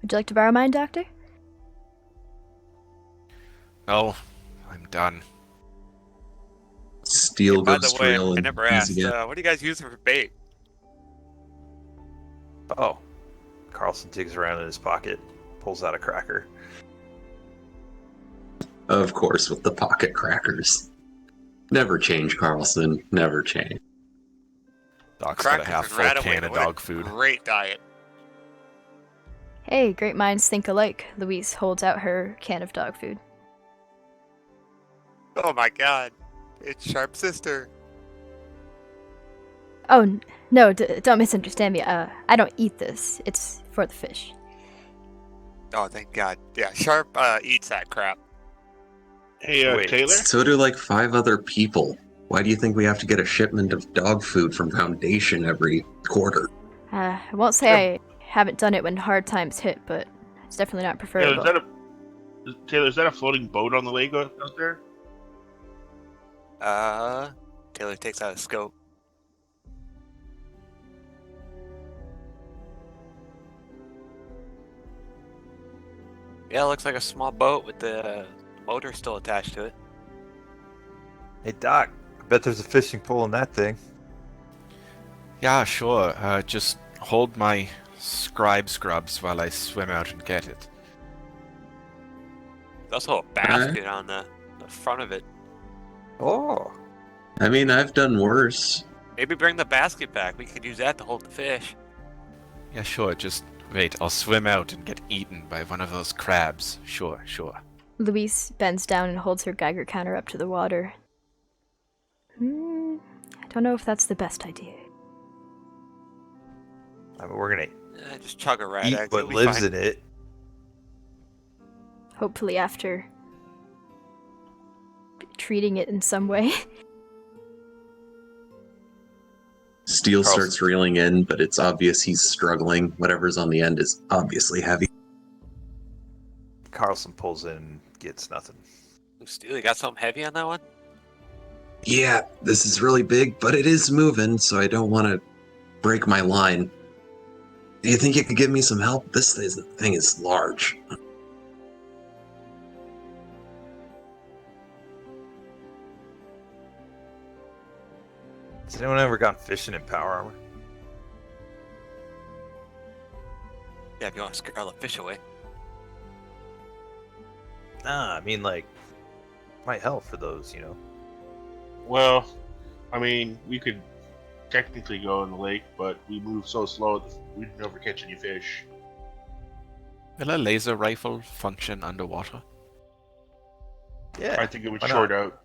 Would you like to borrow mine, Doctor? No, I'm done. Steel By goes the way, trail I and never easy asked, again. what do you guys use for bait? Oh. Carlson digs around in his pocket, pulls out a cracker. Of course, with the pocket crackers. Never change, Carlson. Never change. Doc's got a Crackers half and full Radaway, can of what a dog food. Great diet. Hey, great minds think alike. Louise holds out her can of dog food. Oh my god. It's Sharp's sister. Oh, no, don't misunderstand me. I don't eat this. It's for the fish. Oh, thank god. Yeah, Sharp eats that crap. Hey, Wait. Taylor. So do like 5 other people. Why do you think we have to get a shipment of dog food from Foundation every quarter? I won't say I haven't done it when hard times hit, but it's definitely not Taylor, preferable. is that a floating boat on the lake out there? Taylor takes out a scope. Yeah, it looks like a small boat with the motor still attached to it. Hey, Doc. I bet there's a fishing pole in that thing. Yeah, sure. Just hold my scribe scrubs while I swim out and get it. There's also a basket on the front of it. Oh. I mean, I've done worse. Maybe bring the basket back. We could use that to hold the fish. Yeah, sure. Just wait. I'll swim out and get eaten by one of those crabs. Sure, sure. Louise bends down and holds her Geiger counter up to the water. I don't know if that's the best idea. I mean, we're gonna Just chug a rat eat egg. what it'll be lives fine. in it. Hopefully after treating it in some way. Steel Carlson. starts reeling in, but it's obvious he's struggling. Whatever's on the end is obviously heavy. Carlson pulls in, gets nothing. Steele, you got something heavy on that one? Yeah, this is really big, but it is moving, so I don't want to break my line. Do you think you could give me some help? This thing is large. Has anyone ever gone fishing in power armor? Yeah, if you want to scare all the fish away. Nah, I mean, like, might help for those, you know. Well, I mean, we could technically go in the lake, but we move so slow that we'd never catch any fish. Will a laser rifle function underwater? Yeah. I think it would why short not? out.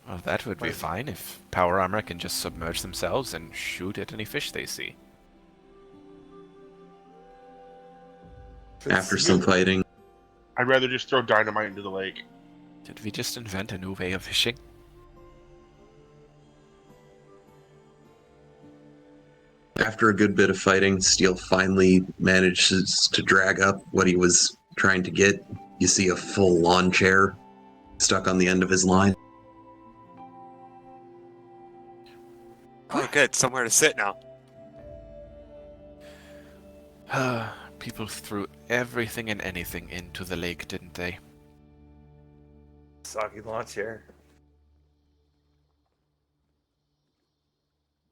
Well, that would be fine if power armor can just submerge themselves and shoot at any fish they see. After some fighting, I'd rather just throw dynamite into the lake. Did we just invent a new way of fishing? after a good bit of fighting, Steel finally manages to drag up what he was trying to get. You see a full lawn chair stuck on the end of his line. Oh, good. Somewhere to sit now. People threw everything and anything into the lake, didn't they? Soggy lawn chair.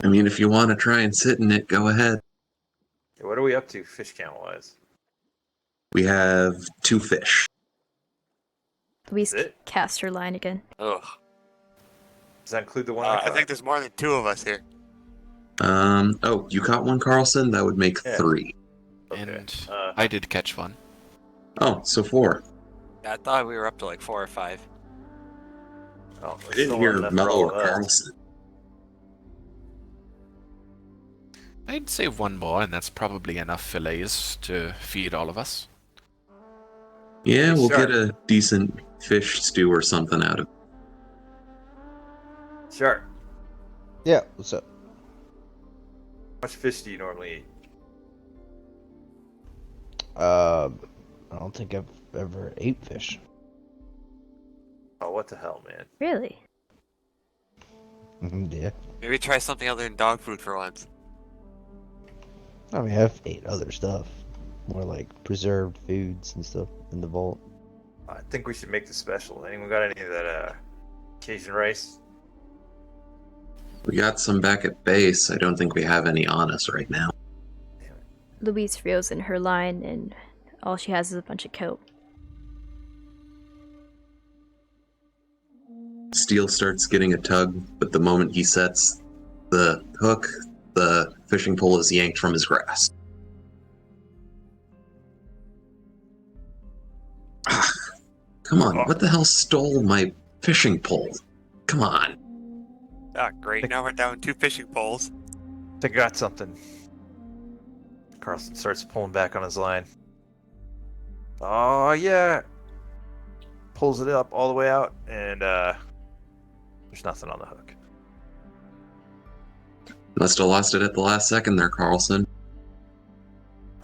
I mean, if you want to try and sit in it, go ahead. Hey, what are we up to, fish count wise? We have 2 fish. Louise Is it? cast her line again. Ugh. Does that include the one I caught? think there's more than 2 of us here. Oh, you caught one, Carlson? That would make Yeah. 3. Okay. And Uh, I did catch one. Oh, so 4. I thought we were up to like 4 or 5. Oh, I there's didn't still hear enough for Mello all or of us. Carlson. I'd say one more, and that's probably enough fillets to feed all of us. Yeah, we'll Sure. get a decent fish stew or something out of it. Sure. Yeah, what's up? How much fish do you normally eat? I don't think I've ever ate fish. Oh, what the hell, man? Really? Yeah. Maybe try something other than dog food for once. I mean, I've ate other stuff. More like preserved foods and stuff in the vault. I think we should make this special. Anyone got any of that Cajun rice? We got some back at base. I don't think we have any on us right now. Louise reels in her line, and all she has is a bunch of kelp. Steel starts getting a tug, but the moment he sets the hook, the fishing pole is yanked from his grasp. Ah, come on, what the hell stole my fishing pole? Come on. Ah, great. Now we're down 2 fishing poles. I think I got something. Carlson starts pulling back on his line. Oh, yeah. Pulls it up all the way out and There's nothing on the hook. Must have lost it at the last second there, Carlson.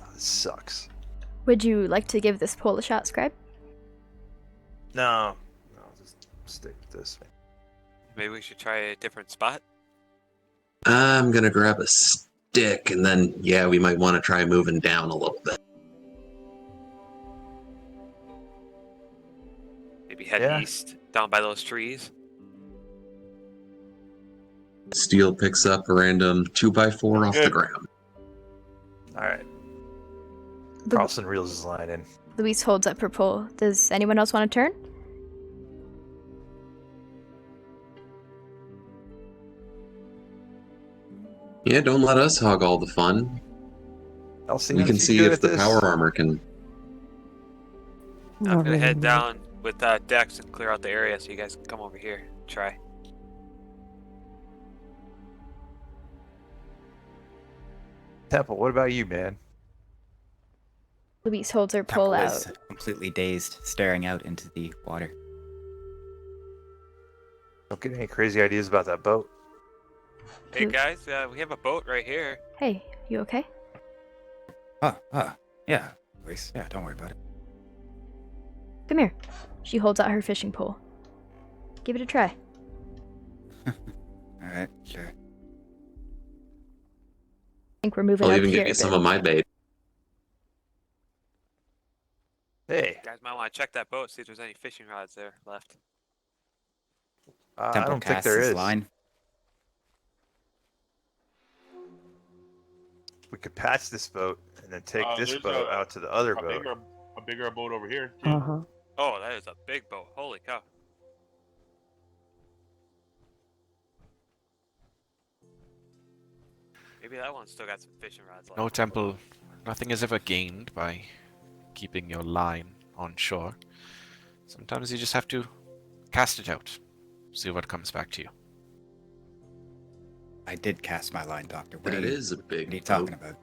Oh, this sucks. Would you like to give this pole a shot, Scribe? No, just stick with this. Maybe we should try a different spot. I'm gonna grab a stick, and then, yeah, we might want to try moving down a little bit. Maybe head Yeah. east, down by those trees. Steel picks up a random 2x4 off the Good. ground. All right. Lu- Carlson reels his line in. Louise holds up her pole. Does anyone else want to turn? Yeah, don't let us hog all the fun. Elsie, We aren't can you see good if at the this? power armor can. I'm gonna head down with Dex and clear out the area so you guys can come over here. Try. Temple, what about you, man? Louise holds her pole Temple out. is completely dazed, staring out into the water. Don't get any crazy ideas about that boat. Hey Who- guys, we have a boat right here. Hey, you okay? Yeah, Louise. Yeah, don't worry about it. Come here. She holds out her fishing pole. Give it a try. Alright, sure. I think we're moving I'll out even here give a you bit. some of my bait. Hey, You guys might want to check that boat, see if there's any fishing rods there left. I Temple don't think casts there his is. line. We could patch this boat and then take this There's boat out to the other a boat. bigger boat over here. Too. Uh-huh. Oh, that is a big boat. Holy cow. Maybe that one's still got some fishing rods left. No, Temple, nothing is ever gained by keeping your line on shore. Sometimes you just have to cast it out, see what comes back to you. I did cast my line, Doctor. What That are you, is a big what are you boat. talking about?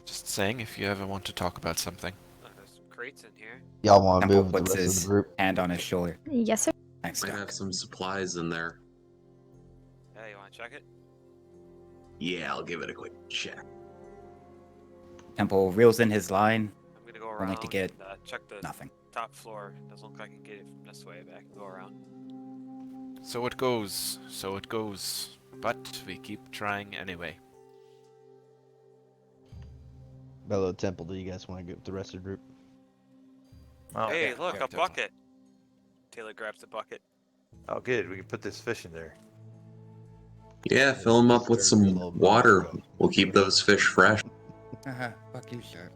Just saying, if you ever want to talk about something. There's some crates in here. Y'all want to Temple move the puts rest of his the group? hand on his shoulder. Yes, sir. Thanks, Might Doc. have some supplies in there. Yeah, you want to check it? Yeah, I'll give it a quick check. Temple reels in his line. I'm going to go Only around to get and check the Nothing. top floor. Doesn't look like I can get it from this way, but I can go around. So it goes, so it goes. But we keep trying anyway. Bellow Temple, do you guys want to get with the rest of the group? Oh, Hey, yeah, look, yeah, a definitely. bucket. Taylor grabs the bucket. oh, good. We can put this fish in there. Yeah, fill them up with some water. We'll keep those fish fresh. Fuck you, sir.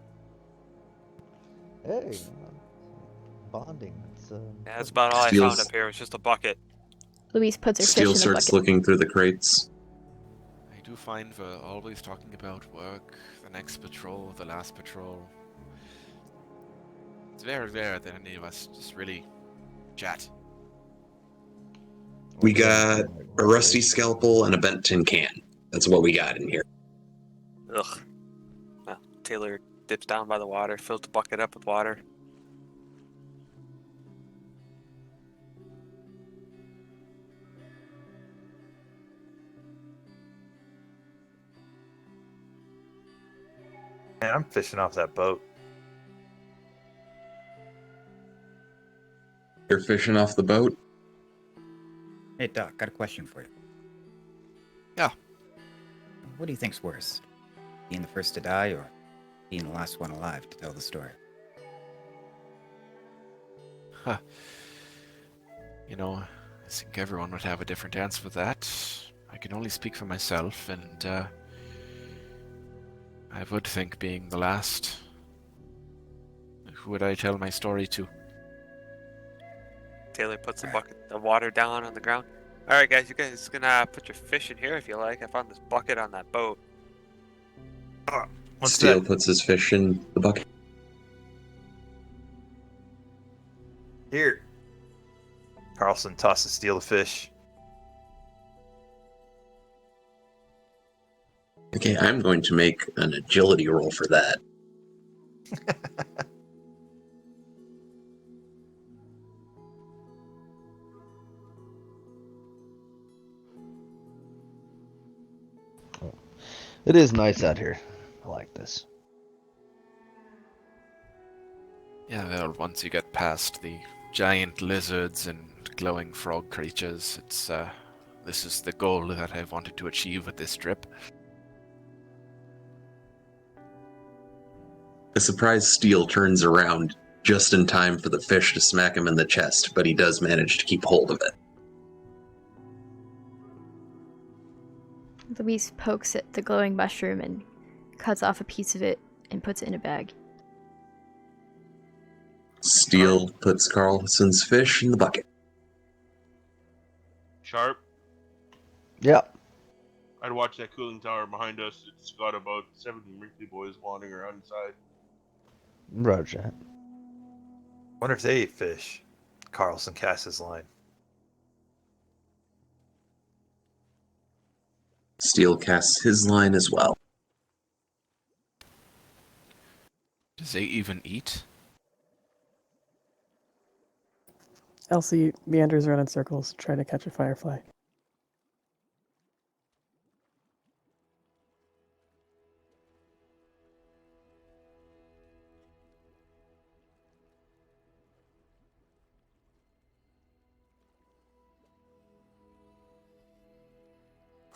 Hey, bonding. It's, Yeah, that's about all I Steals- found up here. It was just a bucket. Louise puts her Steel fish in the starts bucket. looking through the crates. I do find we're always talking about work, the next patrol, the last patrol. It's very rare that any of us just really chat. We got a rusty scalpel and a bent tin can. That's what we got in here. Ugh. Well, Taylor dips down by the water, fills the bucket up with water. Man, I'm fishing off that boat. You're fishing off the boat? Hey, Doc, got a question for you. Yeah. What do you think's worse? Being the first to die or being the last one alive to tell the story? You know, I think everyone would have a different answer for that. I can only speak for myself, and I would think being the last. Who would I tell my story to? Taylor puts the bucket of water down on the ground. Alright guys, you guys can put your fish in here if you like. I found this bucket on that boat. What's Steel that? puts his fish in the bucket. Here. Carlson tosses Steel the fish. Okay, I'm going to make an agility roll for that. It is nice out here. I like this. Yeah, well, once you get past the giant lizards and glowing frog creatures, this is the goal that I wanted to achieve with this trip. The surprised Steel turns around just in time for the fish to smack him in the chest, but he does manage to keep hold of it. Louise pokes at the glowing mushroom and cuts off a piece of it and puts it in a bag. Steel puts Carlson's fish in the bucket. Sharp. Yep. I'd watch that cooling tower behind us. It's got about 70 wrinkly boys wandering around inside. Roger that. Wonder if they eat fish. Carlson casts his line. Steel casts his line as well. Does they even eat? Elsie meanders around in circles, trying to catch a firefly.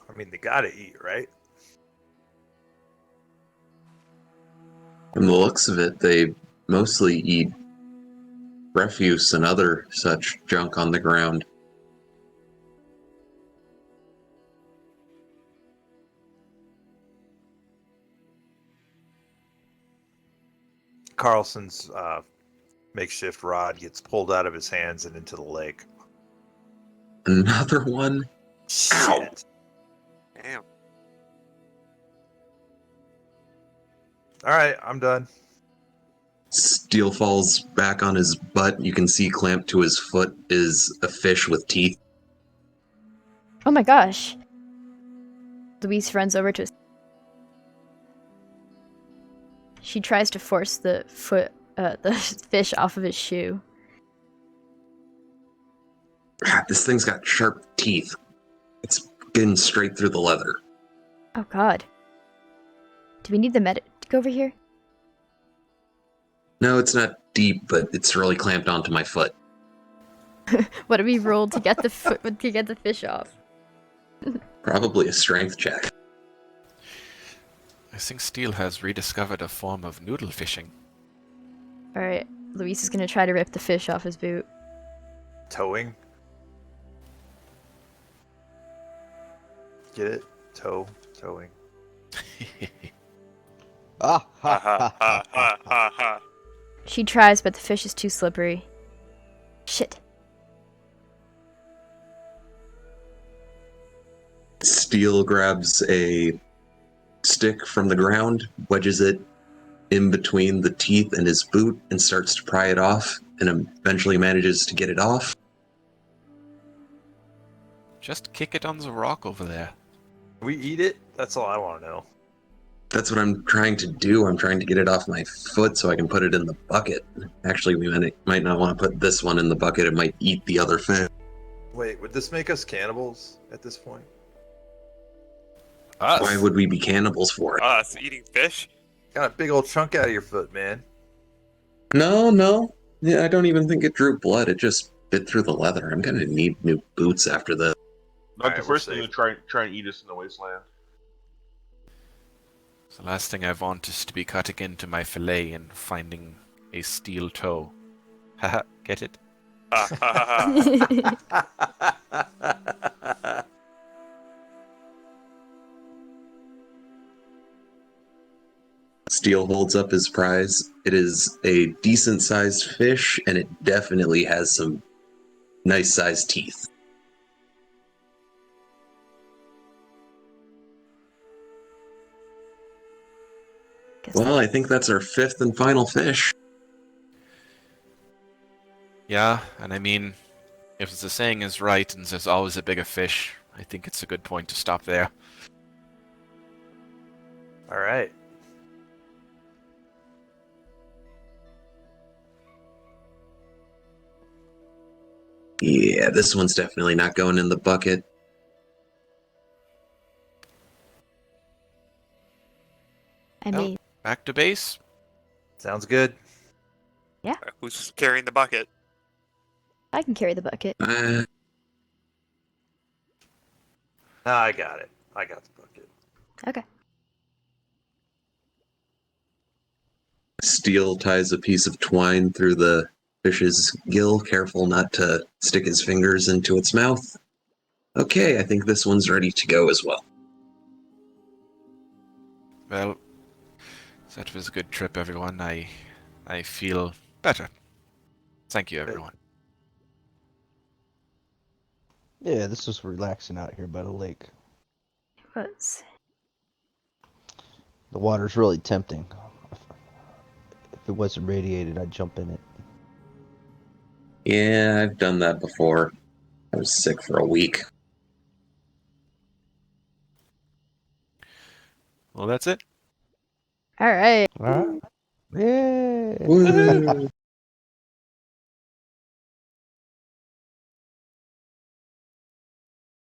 I mean, they gotta eat, right? From the looks of it, they mostly eat refuse and other such junk on the ground. Carlson's makeshift rod gets pulled out of his hands and into the lake. Another one? Ow! Shit. Damn. All right, I'm done. Steel falls back on his butt. You can see clamped to his foot is a fish with teeth. Oh my gosh! Louise runs over to. She tries to force the fish off of his shoe. God, this thing's got sharp teeth. It's getting straight through the leather. Oh god. Do we need the medic over here? No, it's not deep, but it's really clamped onto my foot. What do we roll to get the to get the fish off? Probably a strength check. I think Steel has rediscovered a form of noodle fishing. Alright, Luis is gonna try to rip the fish off his boot. Towing. Get it? Towing. Ah, Ha ha, ha ha ha ha ha. She tries, but the fish is too slippery. Shit. Steel grabs a stick from the ground, wedges it in between the teeth and his boot, and starts to pry it off, and eventually manages to get it off. Just kick it on the rock over there. We eat it? That's all I want to know. That's what I'm trying to do. I'm trying to get it off my foot so I can put it in the bucket. Actually, we might not want to put this one in the bucket. It might eat the other fish. Wait, would this make us cannibals at this point? Us? Why would we be cannibals for it? Us eating fish? Got a big old chunk out of your foot, man. No. Yeah, I don't even think it drew blood. It just bit through the leather. I'm gonna need new boots after this. Not Alright, the we're first thing safe. to try and eat us in the wasteland. The last thing I want is to be cutting into my fillet and finding a steel toe. Haha, get it? Ha ha ha ha. Steel holds up his prize. It is a decent-sized fish, and it definitely has some nice-sized teeth. Guess Well, I think that's our fifth and final fish. Yeah, and I mean, if the saying is right and there's always a bigger fish, I think it's a good point to stop there. All right. Yeah, this one's definitely not going in the bucket. back to base. Sounds good. Who's carrying the bucket? I can carry the bucket. Ah, I got it. I got the bucket. Okay. Steel ties a piece of twine through the fish's gill, careful not to stick his fingers into its mouth. Okay, I think this one's ready to go as well. Well, that was a good trip, everyone. I feel better. Thank you, everyone. Yeah, this was relaxing out here by the lake. It was. The water's really tempting. If it wasn't radiated, I'd jump in it. Yeah, I've done that before. I was sick for a week. Well, that's it. All right. All right. Yeah. Woo!